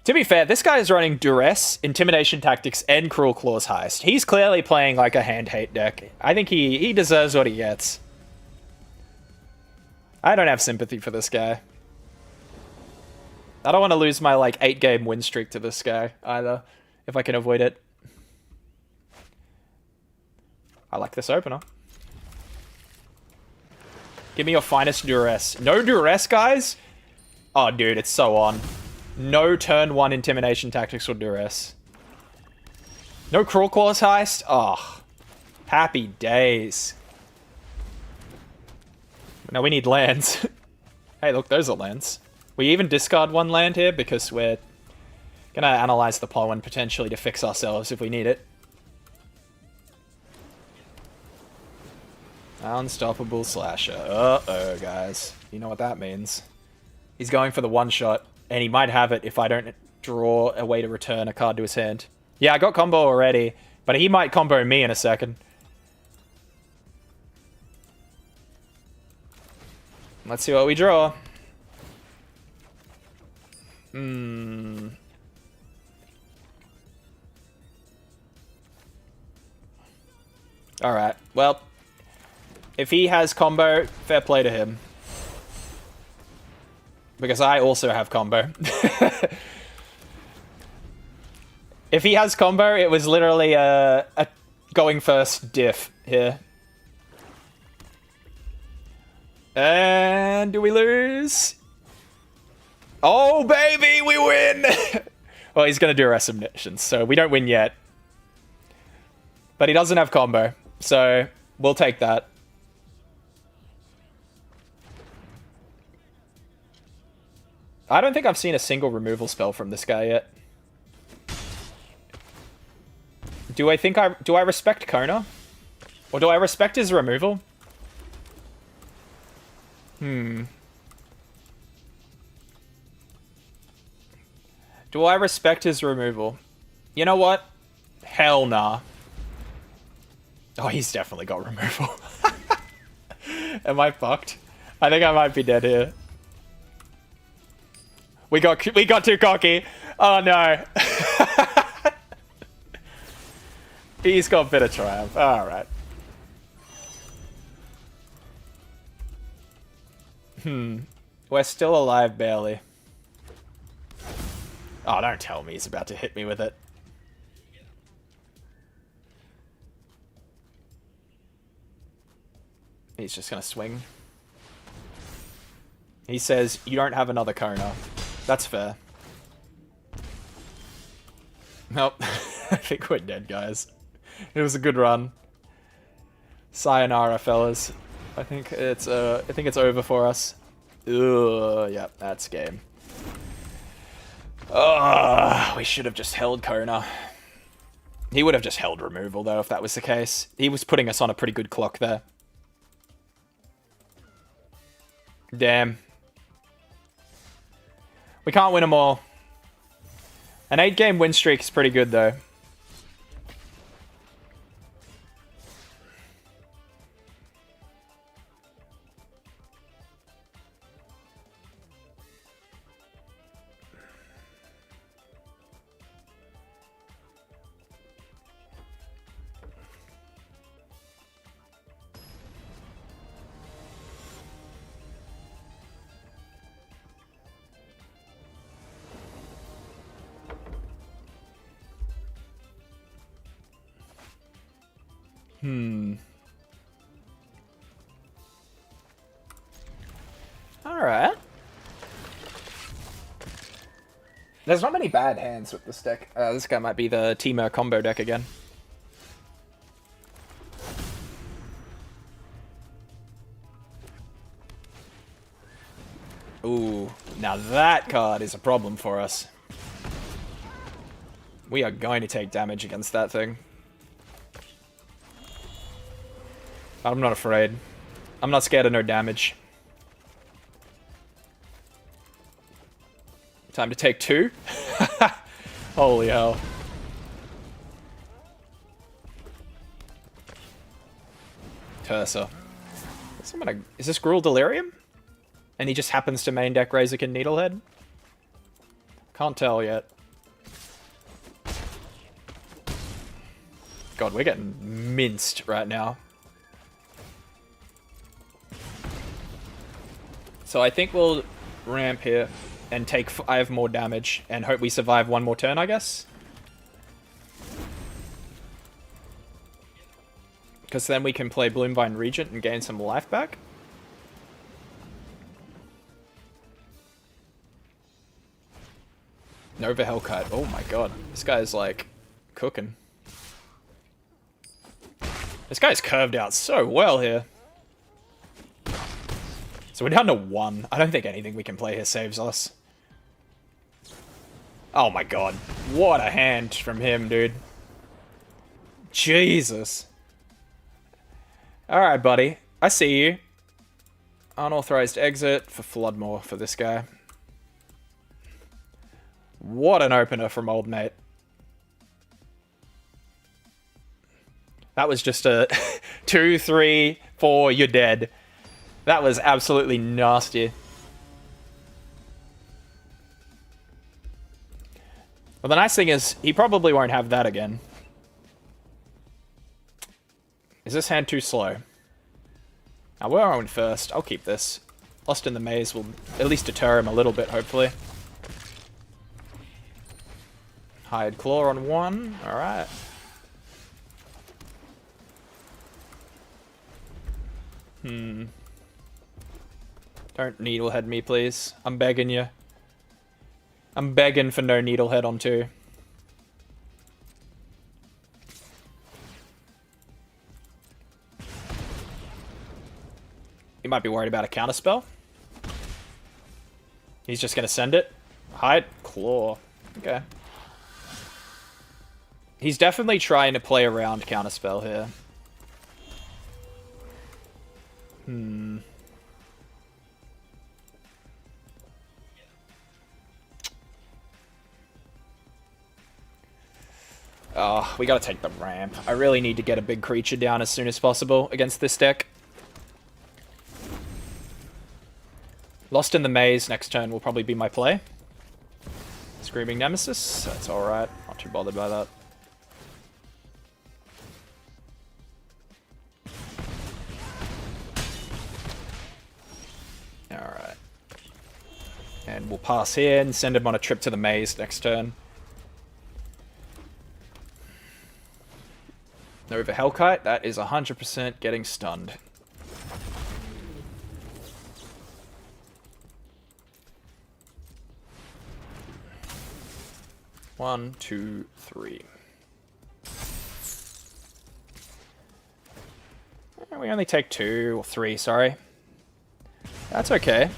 To be fair, this guy is running Duress, Intimidation Tactics, and Cruel Claws Heist. He's clearly playing like a hand-hate deck. I think he deserves what he gets. I don't have sympathy for this guy. I don't want to lose my like 8-game win streak to this guy either, if I can avoid it. I like this opener. Give me your finest Duress. No Duress, guys? Oh, dude, it's so on. No turn 1 intimidation tactics or duress. No cruel claws heist? Oh, happy days. Now we need lands. Hey, look, those are lands. We even discard 1 land here because we're gonna analyze the pollen potentially to fix ourselves if we need it. Unstoppable slasher. Uh-oh, guys. You know what that means. He's going for the 1-shot, and he might have it if I don't draw a way to return a card to his hand. Yeah, I got combo already, but he might combo me in a second. Let's see what we draw. Alright, well, if he has combo, fair play to him. Because I also have combo. If he has combo, it was literally a going first diff here. And do we lose? Oh, baby, we win! Well, he's going to do a submission, so we don't win yet. But he doesn't have combo, so we'll take that. I don't think I've seen a single removal spell from this guy yet. Do I respect Kona? Or do I respect his removal? Do I respect his removal? You know what? Hell nah. Oh, he's definitely got removal. Am I fucked? I think I might be dead here. We got too cocky. Oh no. He's got a bit of triumph. Alright. We're still alive, barely. Oh, don't tell me he's about to hit me with it. He's just gonna swing. He says, you don't have another Kona. That's fair. Nope. I think we're dead, guys. It was a good run. Sayonara, fellas. I think it's over for us. Ugh, yep, that's game. We should have just held Kona. He would have just held removal, though, if that was the case. He was putting us on a pretty good clock there. Damn. We can't win them all. An 8-game win streak is pretty good, though. Alright. There's not many bad hands with this deck. This guy might be the Teemo combo deck again. Ooh, now that card is a problem for us. We are going to take damage against that thing. I'm not afraid. I'm not scared of no damage. Time to take 2. Holy hell. Tursa. Is this Gruul Delirium? And he just happens to main deck Razorkin Needlehead? Can't tell yet. God, we're getting minced right now. So I think we'll ramp here and take 5 more damage and hope we survive 1 more turn, I guess. Because then we can play Bloomvine Regent and gain some life back. Nova Hellkite. Oh my god. This guy's like cooking. This guy's curved out so well here. So we're down to 1. I don't think anything we can play here saves us. Oh my god. What a hand from him, dude. Jesus. Alright, buddy. I see you. Unauthorized exit for Floodmore for this guy. What an opener from old mate. That was just a 2, 3, 4, you're dead. That was absolutely nasty. Well, the nice thing is, he probably won't have that again. Is this hand too slow? Now, we're on first. I'll keep this. Lost in the Maze will at least deter him a little bit, hopefully. Hired Claw on 1. Alright. Don't Needlehead me, please. I'm begging you. I'm begging for no Needlehead on 2. He might be worried about a counterspell. He's just going to send it. Hide Claw. Okay. He's definitely trying to play around counterspell here. Oh, we gotta take the ramp. I really need to get a big creature down as soon as possible against this deck. Lost in the Maze next turn will probably be my play. Screaming Nemesis, that's alright. Not too bothered by that. Alright. And we'll pass here and send him on a trip to the Maze next turn. Nova Hellkite, that is 100% getting stunned. One, two, three. We only take 2 or 3, sorry. That's okay.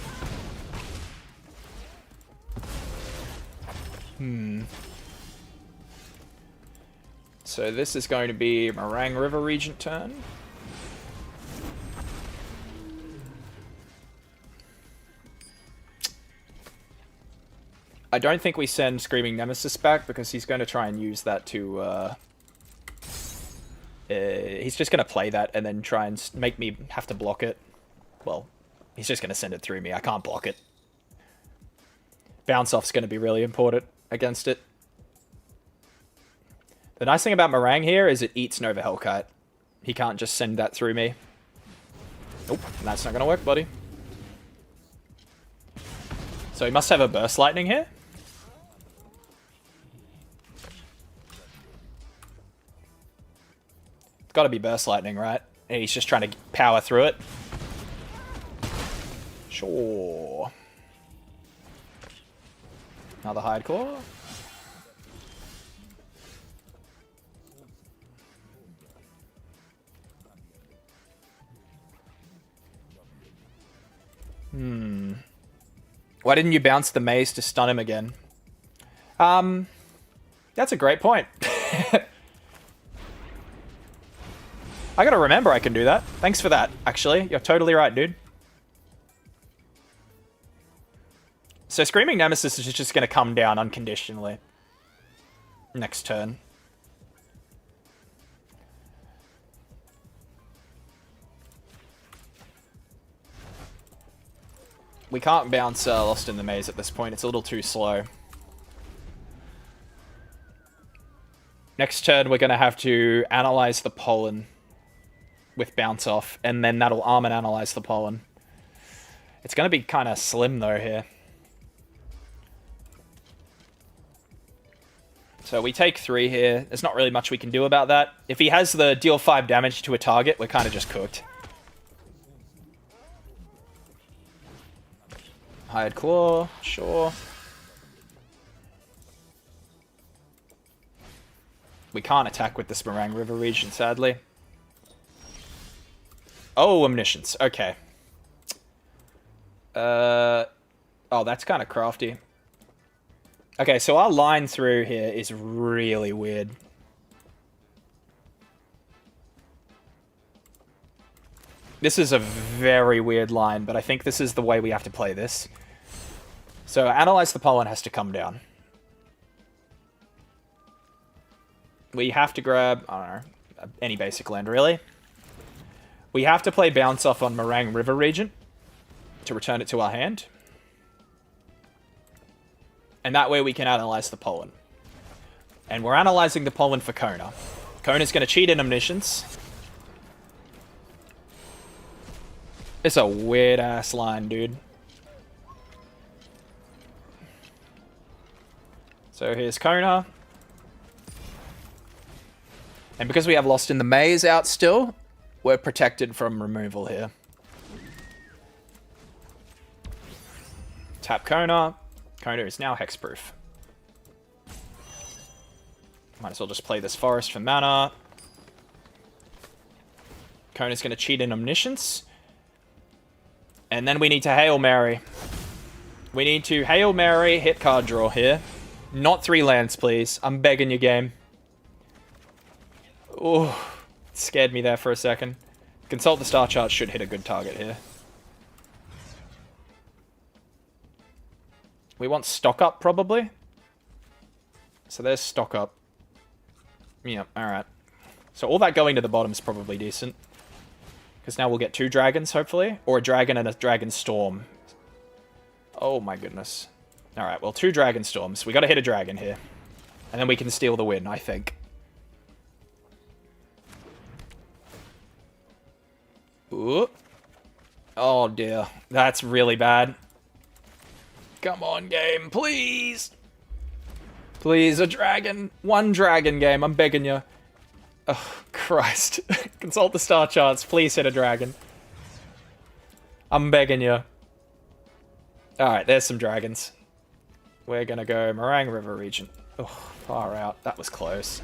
So this is going to be Meringue River Regent turn. I don't think we send Screaming Nemesis back because he's going to try and use that to... he's just going to play that and then try and make me have to block it. Well, he's just going to send it through me. I can't block it. Bounce Off's going to be really important against it. The nice thing about Meringue here is it eats Nova Hellkite. He can't just send that through me. Nope, that's not going to work, buddy. So he must have a Burst Lightning here. It's got to be Burst Lightning, right? And he's just trying to power through it. Sure. Another Hide Claw. Why didn't you bounce the Maze to stun him again? That's a great point. I gotta remember I can do that. Thanks for that, actually. You're totally right, dude. So Screaming Nemesis is just gonna come down unconditionally. Next turn. We can't bounce Lost in the Maze at this point. It's a little too slow. Next turn, we're going to have to analyze the pollen with Bounce Off, and then that'll arm and analyze the pollen. It's going to be kind of slim, though, here. So we take 3 here. There's not really much we can do about that. If he has the deal 5 damage to a target, we're kind of just cooked. Hired Claw, sure. We can't attack with this Meringue River region, sadly. Oh, Omniscience. Okay. Oh, that's kind of crafty. Okay, so our line through here is really weird. This is a very weird line, but I think this is the way we have to play this. So, Analyze the Pollen has to come down. We have to grab, I don't know, any basic land, really. We have to play Bounce Off on Meringue River Regent to return it to our hand. And that way we can analyze the Pollen. And we're analyzing the Pollen for Kona. Kona's going to cheat in Omniscience. It's a weird-ass line, dude. So here's Kona. And because we have Lost in the Maze out still, we're protected from removal here. Tap Kona. Kona is now hexproof. Might as well just play this forest for mana. Kona's going to cheat in Omniscience. And then we need to Hail Mary. We need to Hail Mary, hit card draw here. Not 3 lands, please. I'm begging you, game. Oh, scared me there for a second. Consult the star chart should hit a good target here. We want stock up, probably. So there's stock up. Yeah, alright. So all that going to the bottom is probably decent. Because now we'll get 2 dragons, hopefully. Or a dragon and a dragon storm. Oh my goodness. Alright, well, 2 dragon storms. We gotta hit a dragon here. And then we can steal the win, I think. Ooh. Oh dear. That's really bad. Come on, game, please! Please, a dragon. 1 dragon game, I'm begging you. Oh, Christ. Consult the star charts, please hit a dragon. I'm begging you. Alright, there's some dragons. We're gonna go Meringue River region. Oh, far out. That was close.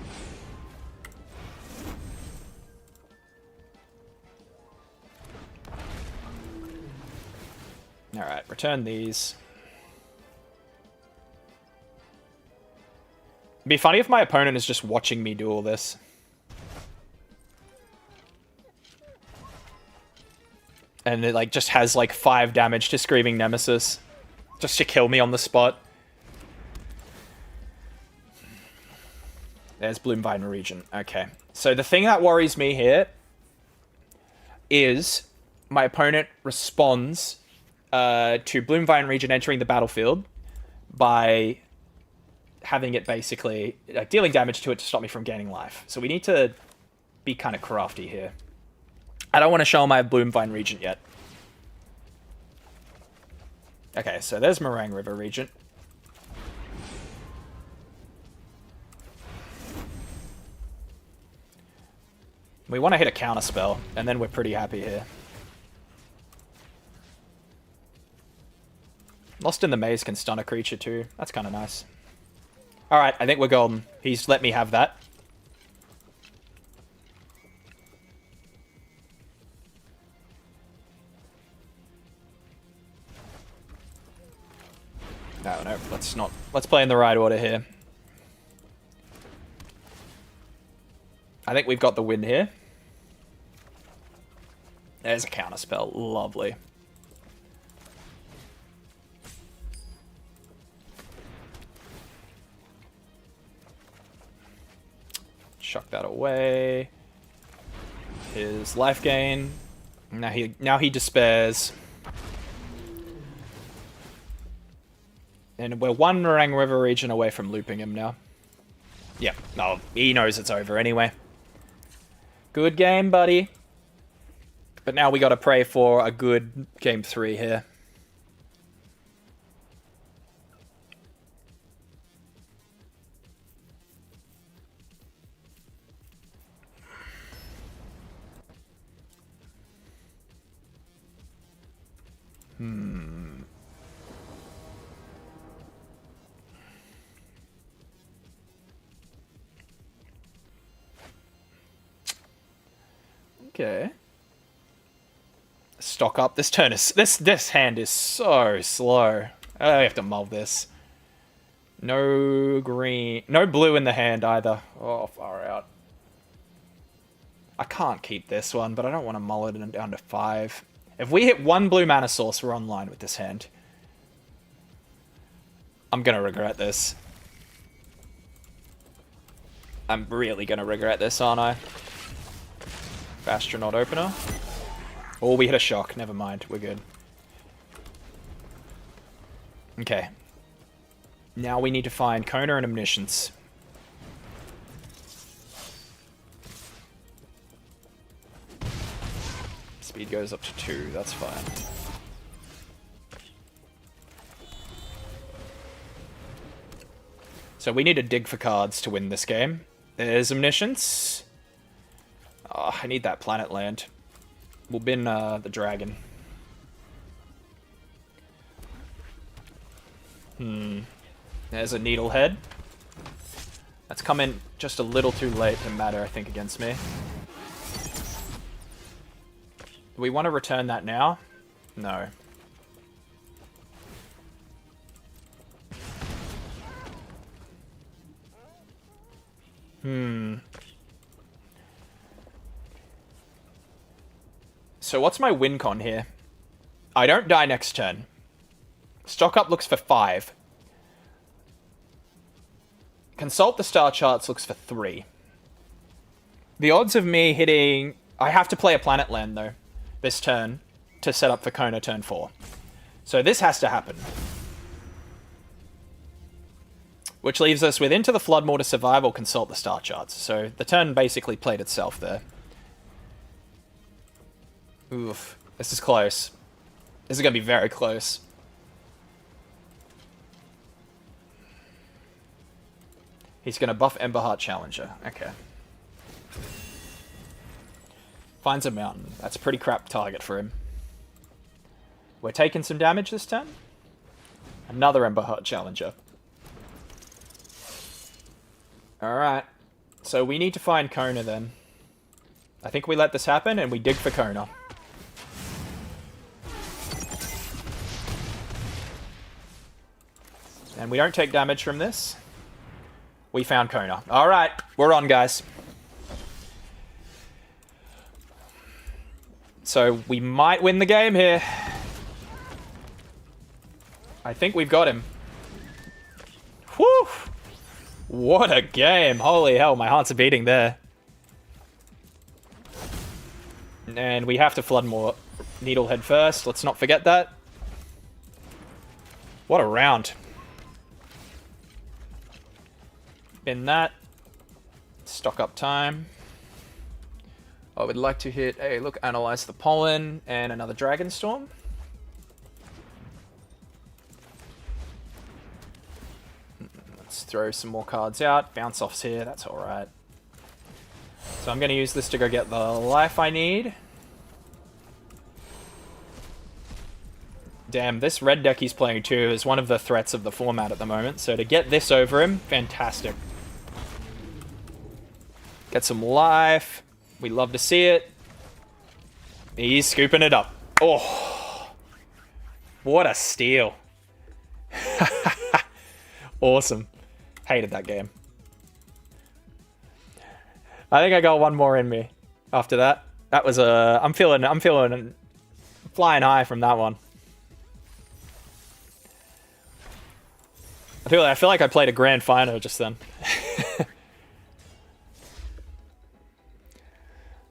Alright, return these. It'd be funny if my opponent is just watching me do all this. And it like just has like 5 damage to Screaming Nemesis. Just to kill me on the spot. There's Bloomvine Regent. Okay. So the thing that worries me here is my opponent responds to Bloomvine Regent entering the battlefield by having it basically like dealing damage to it to stop me from gaining life. So we need to be kind of crafty here. I don't want to show my Bloomvine Regent yet. Okay, so there's Meringue River Regent. We want to hit a counter spell, and then we're pretty happy here. Lost in the Maze can stun a creature too. That's kind of nice. Alright, I think we're golden. He's let me have that. No, let's not. Let's play in the right order here. I think we've got the win here. There's a counterspell. Lovely. Chuck that away. His life gain. Now he despairs. And we're 1 Meringue River region away from looping him now. Yeah, no, he knows it's over anyway. Good game, buddy. But now we gotta pray for a good game 3 here. Okay. Stock up. This turn is... This hand is so slow. Oh, I have to mull this. No green... No blue in the hand either. Oh, far out. I can't keep this one, but I don't want to mull it down to 5. If we hit 1 blue mana source, we're online with this hand. I'm gonna regret this. I'm really gonna regret this, aren't I? Astronaut opener. Oh, we hit a shock. Never mind. We're good. Okay. Now we need to find Kona and Omniscience. Speed goes up to 2. That's fine. So we need to dig for cards to win this game. There's Omniscience. Oh, I need that planet land. We'll bin the dragon. There's a Needlehead. That's come in just a little too late to matter, I think, against me. Do we want to return that now? No. So what's my win con here? I don't die next turn. Stock up looks for 5. Consult the star charts looks for 3. The odds of me hitting... I have to play a planet land, though, this turn, to set up for Kona turn 4. So this has to happen. Which leaves us with Into the Floodmoor to survive or consult the star charts. So the turn basically played itself there. Oof. This is close. This is going to be very close. He's going to buff Emberheart Challenger. Okay. Finds a mountain. That's a pretty crap target for him. We're taking some damage this turn. Another Emberheart Challenger. Alright. So we need to find Kona then. I think we let this happen and we dig for Kona. And we don't take damage from this. We found Kona. Alright, we're on, guys. So we might win the game here. I think we've got him. Whew! What a game. Holy hell, my heart's beating there. And we have to flood more Needlehead first. Let's not forget that. What a round. In that. Stock up time. I would like to hit a look, analyze the pollen, and another Dragonstorm. Let's throw some more cards out. Bounce offs here, that's alright. So I'm going to use this to go get the life I need. Damn, this red deck he's playing too is one of the threats of the format at the moment. So to get this over him, fantastic. Get some life. We love to see it. He's scooping it up. Oh, what a steal. Awesome. Hated that game. I think I got one more in me after that. That was a... I'm feeling flying high from that one. I feel like I played a grand final just then.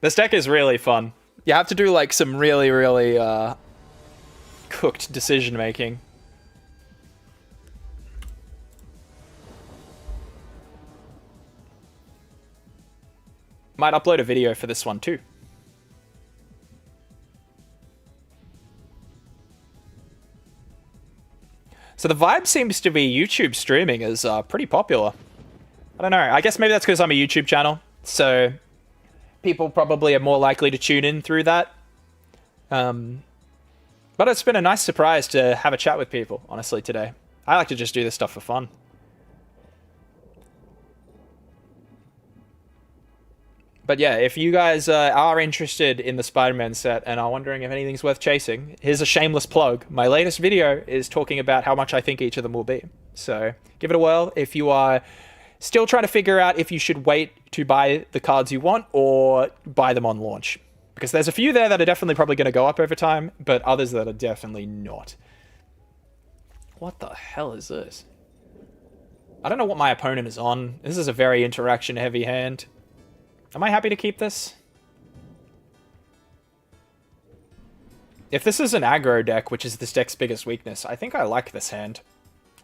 This deck is really fun. You have to do like some really, really cooked decision making. Might upload a video for this one too. So the vibe seems to be YouTube streaming is pretty popular. I don't know. I guess maybe that's because I'm a YouTube channel. So people probably are more likely to tune in through that. But it's been a nice surprise to have a chat with people, honestly, today. I like to just do this stuff for fun. But yeah, if you guys are interested in the Spider-Man set and are wondering if anything's worth chasing, here's a shameless plug. My latest video is talking about how much I think each of them will be. So give it a whirl if you are still trying to figure out if you should wait to buy the cards you want or buy them on launch. Because there's a few there that are definitely probably going to go up over time, but others that are definitely not. What the hell is this? I don't know what my opponent is on. This is a very interaction-heavy hand. Am I happy to keep this? If this is an aggro deck, which is this deck's biggest weakness, I think I like this hand.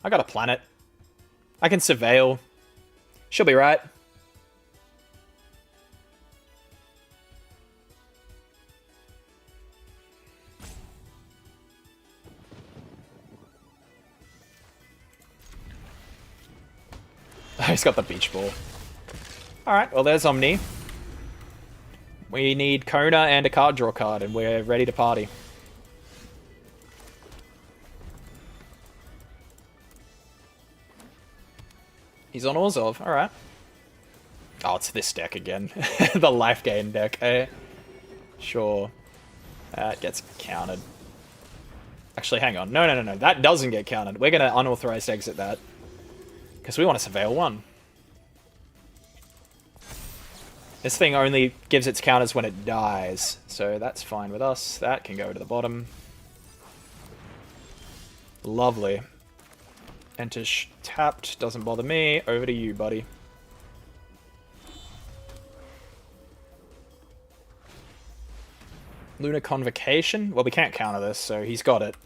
I got a planet. I can surveil. She'll be right. He's got the beach ball. Alright, well there's Omni. We need Kona and a card draw card, and we're ready to party. He's on Orzhov, alright. Oh, it's this deck again. The life gain deck, eh? Sure. That gets countered. Actually, hang on. No. That doesn't get countered. We're gonna unauthorized exit that. Because we want to surveil 1. This thing only gives its counters when it dies, so that's fine with us. That can go to the bottom. Lovely. Enter tapped, doesn't bother me. Over to you, buddy. Lunar Convocation? Well, we can't counter this, so he's got it.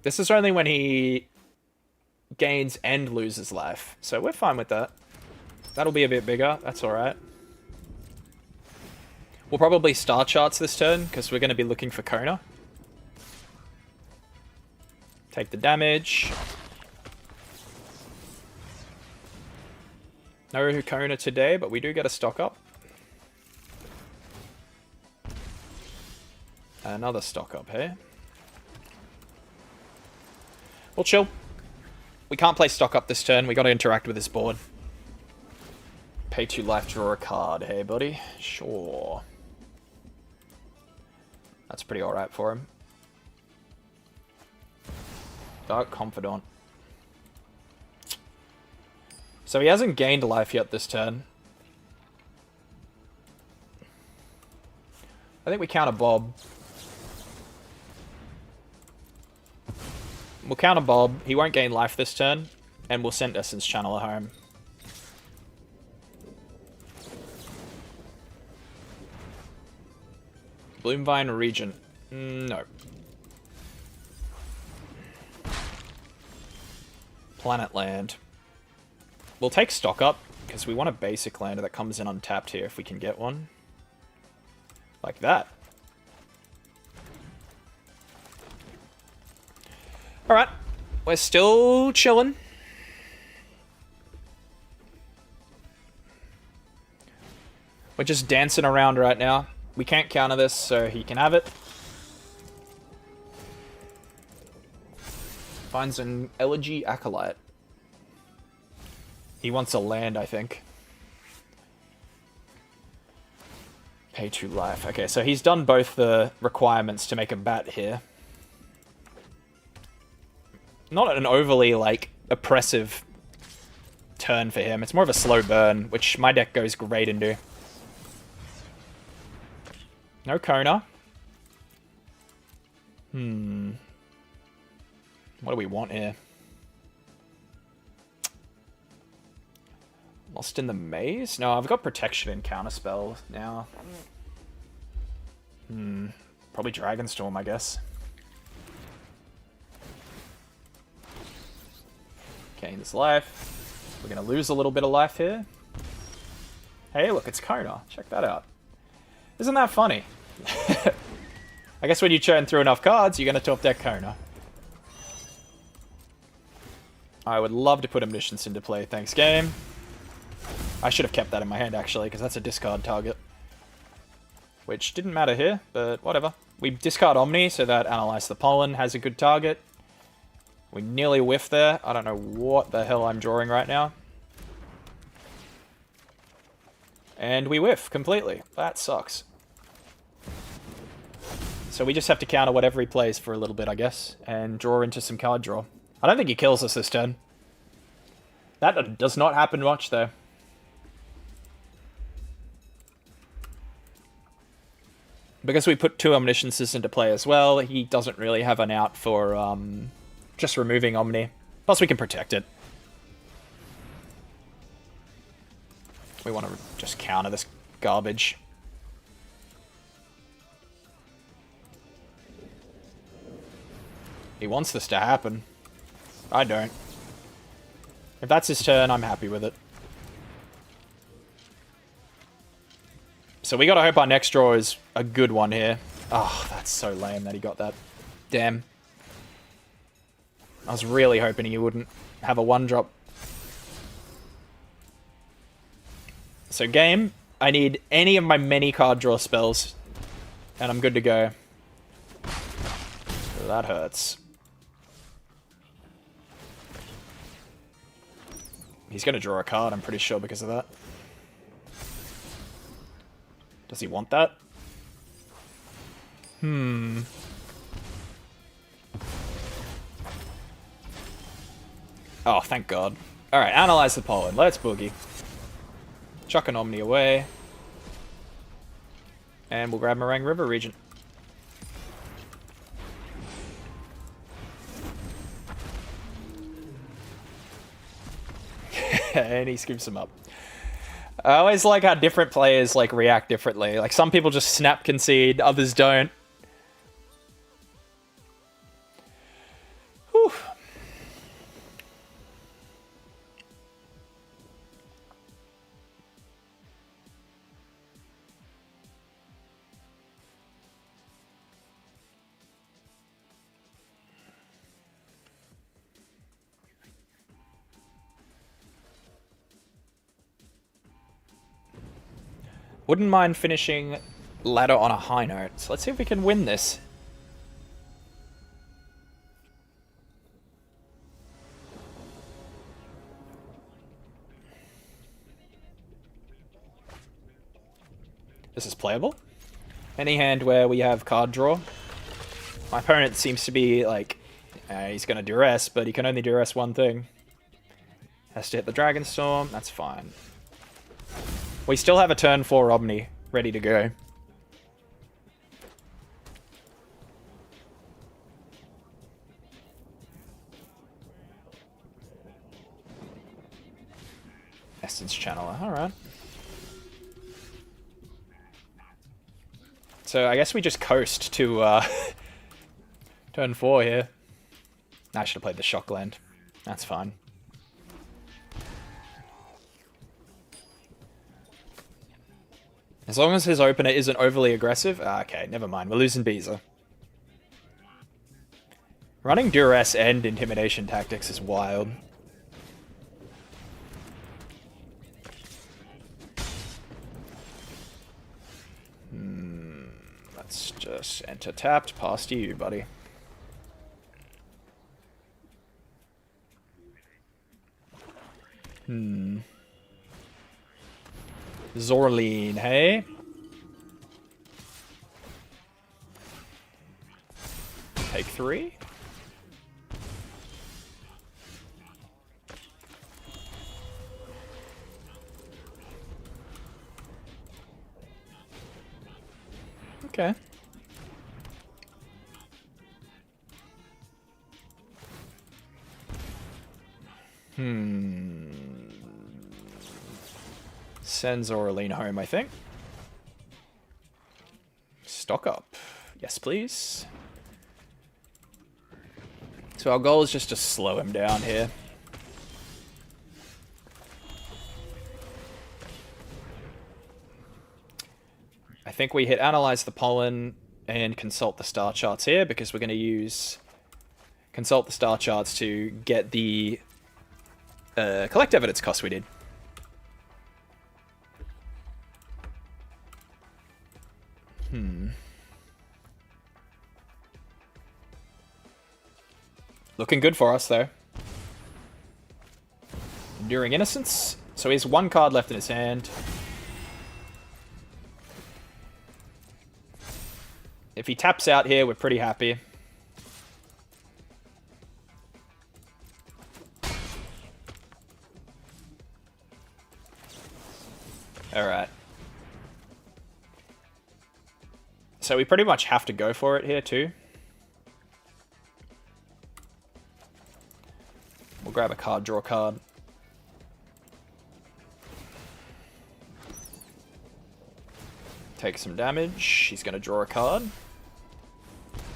This is only when he gains and loses life, so we're fine with that. That'll be a bit bigger, that's alright. We'll probably star charts this turn, because we're going to be looking for Kona. Take the damage. No Kona today, but we do get a stock up. Another stock up here. We'll chill. We can't play stock up this turn. We got to interact with this board. Pay 2 life, draw a card. Hey, buddy. Sure. That's pretty alright for him. Dark Confidant. So he hasn't gained life yet this turn. I think we counter Bob. We'll counter Bob. He won't gain life this turn. And we'll send Essence Channeler home. Bloomvine Regent. No. Planet Land. We'll take stock up, because we want a basic lander that comes in untapped here if we can get one. Like that. Alright, we're still chilling. We're just dancing around right now. We can't counter this, so he can have it. Finds an Elegy Acolyte. He wants a land, I think. Pay 2 life. Okay, so he's done both the requirements to make a bat here. Not an overly, like, oppressive turn for him. It's more of a slow burn, which my deck goes great into. No Kona. What do we want here? Lost in the Maze? No, I've got Protection and Counterspell now. Probably Dragonstorm, I guess. Gain this life. We're going to lose a little bit of life here. Hey, look, it's Kona. Check that out. Isn't that funny? I guess when you churn through enough cards, you're going to top deck Kona. I would love to put Omniscience into play. Thanks, game. I should have kept that in my hand, actually, because that's a discard target. Which didn't matter here, but whatever. We discard Omni, so that Analyze the Pollen has a good target. We nearly whiffed there. I don't know what the hell I'm drawing right now. And we whiff completely. That sucks. So we just have to counter whatever he plays for a little bit, I guess, and draw into some card draw. I don't think he kills us this turn. That does not happen much, though. Because we put 2 Omnisciences into play as well, he doesn't really have an out for just removing Omni. Plus we can protect it. We want to just counter this garbage. He wants this to happen. I don't. If that's his turn, I'm happy with it. So we gotta hope our next draw is a good one here. Oh, that's so lame that he got that. Damn. I was really hoping he wouldn't have a 1-drop. So game, I need any of my many card draw spells, and I'm good to go. That hurts. He's going to draw a card, I'm pretty sure, because of that. Does he want that? Oh, thank God. Alright, analyze the pollen. Let's boogie. Chuck an Omni away. And we'll grab Meringue River region. And he scoops him up. I always like how different players like react differently. Like some people just snap concede, others don't. Whew. Wouldn't mind finishing ladder on a high note. So let's see if we can win this. This is playable. Any hand where we have card draw. My opponent seems to be like, he's going to duress, but he can only duress one thing. Has to hit the Dragon Storm. That's fine. We still have a turn 4 Omni ready to go. Essence Channeler, alright. So I guess we just coast to turn 4 here. I should have played the Shockland. That's fine. As long as his opener isn't overly aggressive. Okay, never mind. We're losing Beezer. Running Duress and Intimidation tactics is wild. Let's just enter tapped. Pass to you, buddy. Zorleen, hey? Take 3. Okay. Send Zorleen home, I think. Stock up. Yes, please. So our goal is just to slow him down here. I think we hit Analyze the Pollen and Consult the Star Charts here because we're going to use Consult the Star Charts to get the Collect Evidence cost we did. Looking good for us, though. Enduring Innocence. So he has 1 card left in his hand. If he taps out here, we're pretty happy. Alright. So we pretty much have to go for it here too. We'll grab a card, draw a card. Take some damage. He's going to draw a card.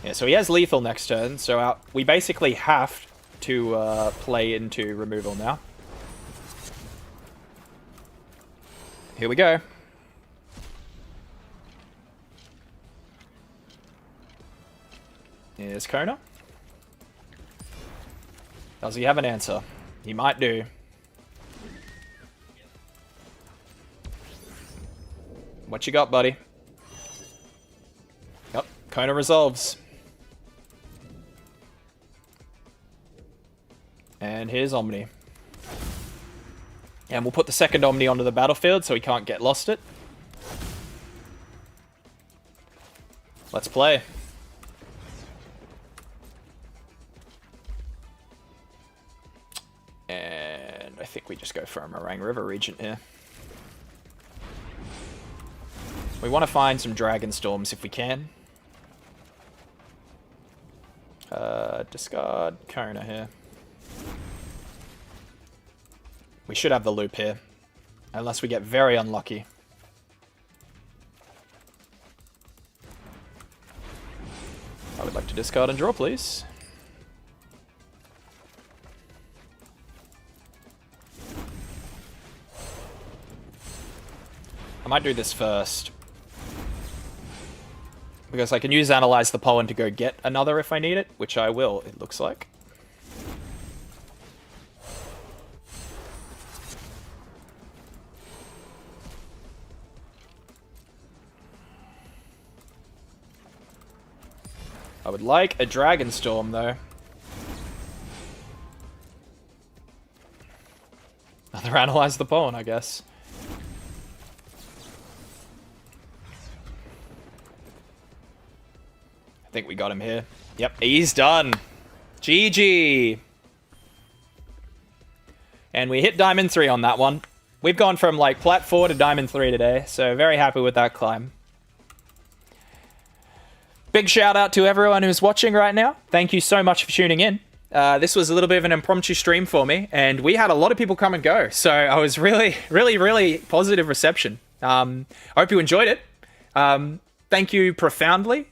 Yeah, so he has lethal next turn, so we basically have to play into removal now. Here we go. Here's Kona. Does he have an answer? He might do. What you got, buddy? Yep, Kona resolves. And here's Omni. And we'll put the second Omni onto the battlefield so he can't get lost it. Let's play. And I think we just go for a Meringue River Regent here. We want to find some Dragon Storms if we can. Discard Kona here. We should have the loop here. Unless we get very unlucky. I would like to discard and draw, please. I might do this first. Because I can use Analyze the Pollen to go get another if I need it, which I will, it looks like. I would like a Dragon Storm, though. Another Analyze the Pollen, I guess. I think we got him here. Yep, he's done. GG. And we hit Diamond 3 on that one. We've gone from like Plat 4 to Diamond 3 today, so very happy with that climb. Big shout out to everyone who's watching right now. Thank you so much for tuning in. This was a little bit of an impromptu stream for me, and we had a lot of people come and go, so I was really positive reception. I hope you enjoyed it. Thank you profoundly.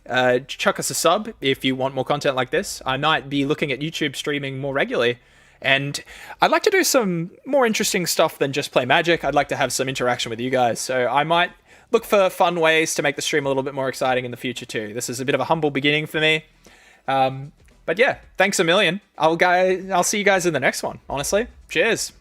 Chuck us a sub if you want more content like this. I might be looking at YouTube streaming more regularly, and I'd like to do some more interesting stuff than just play Magic. I'd like to have some interaction with you guys, so I might look for fun ways to make the stream a little bit more exciting in the future too. This is a bit of a humble beginning for me. But yeah, thanks a million. I'll see you guys in the next one, honestly. Cheers.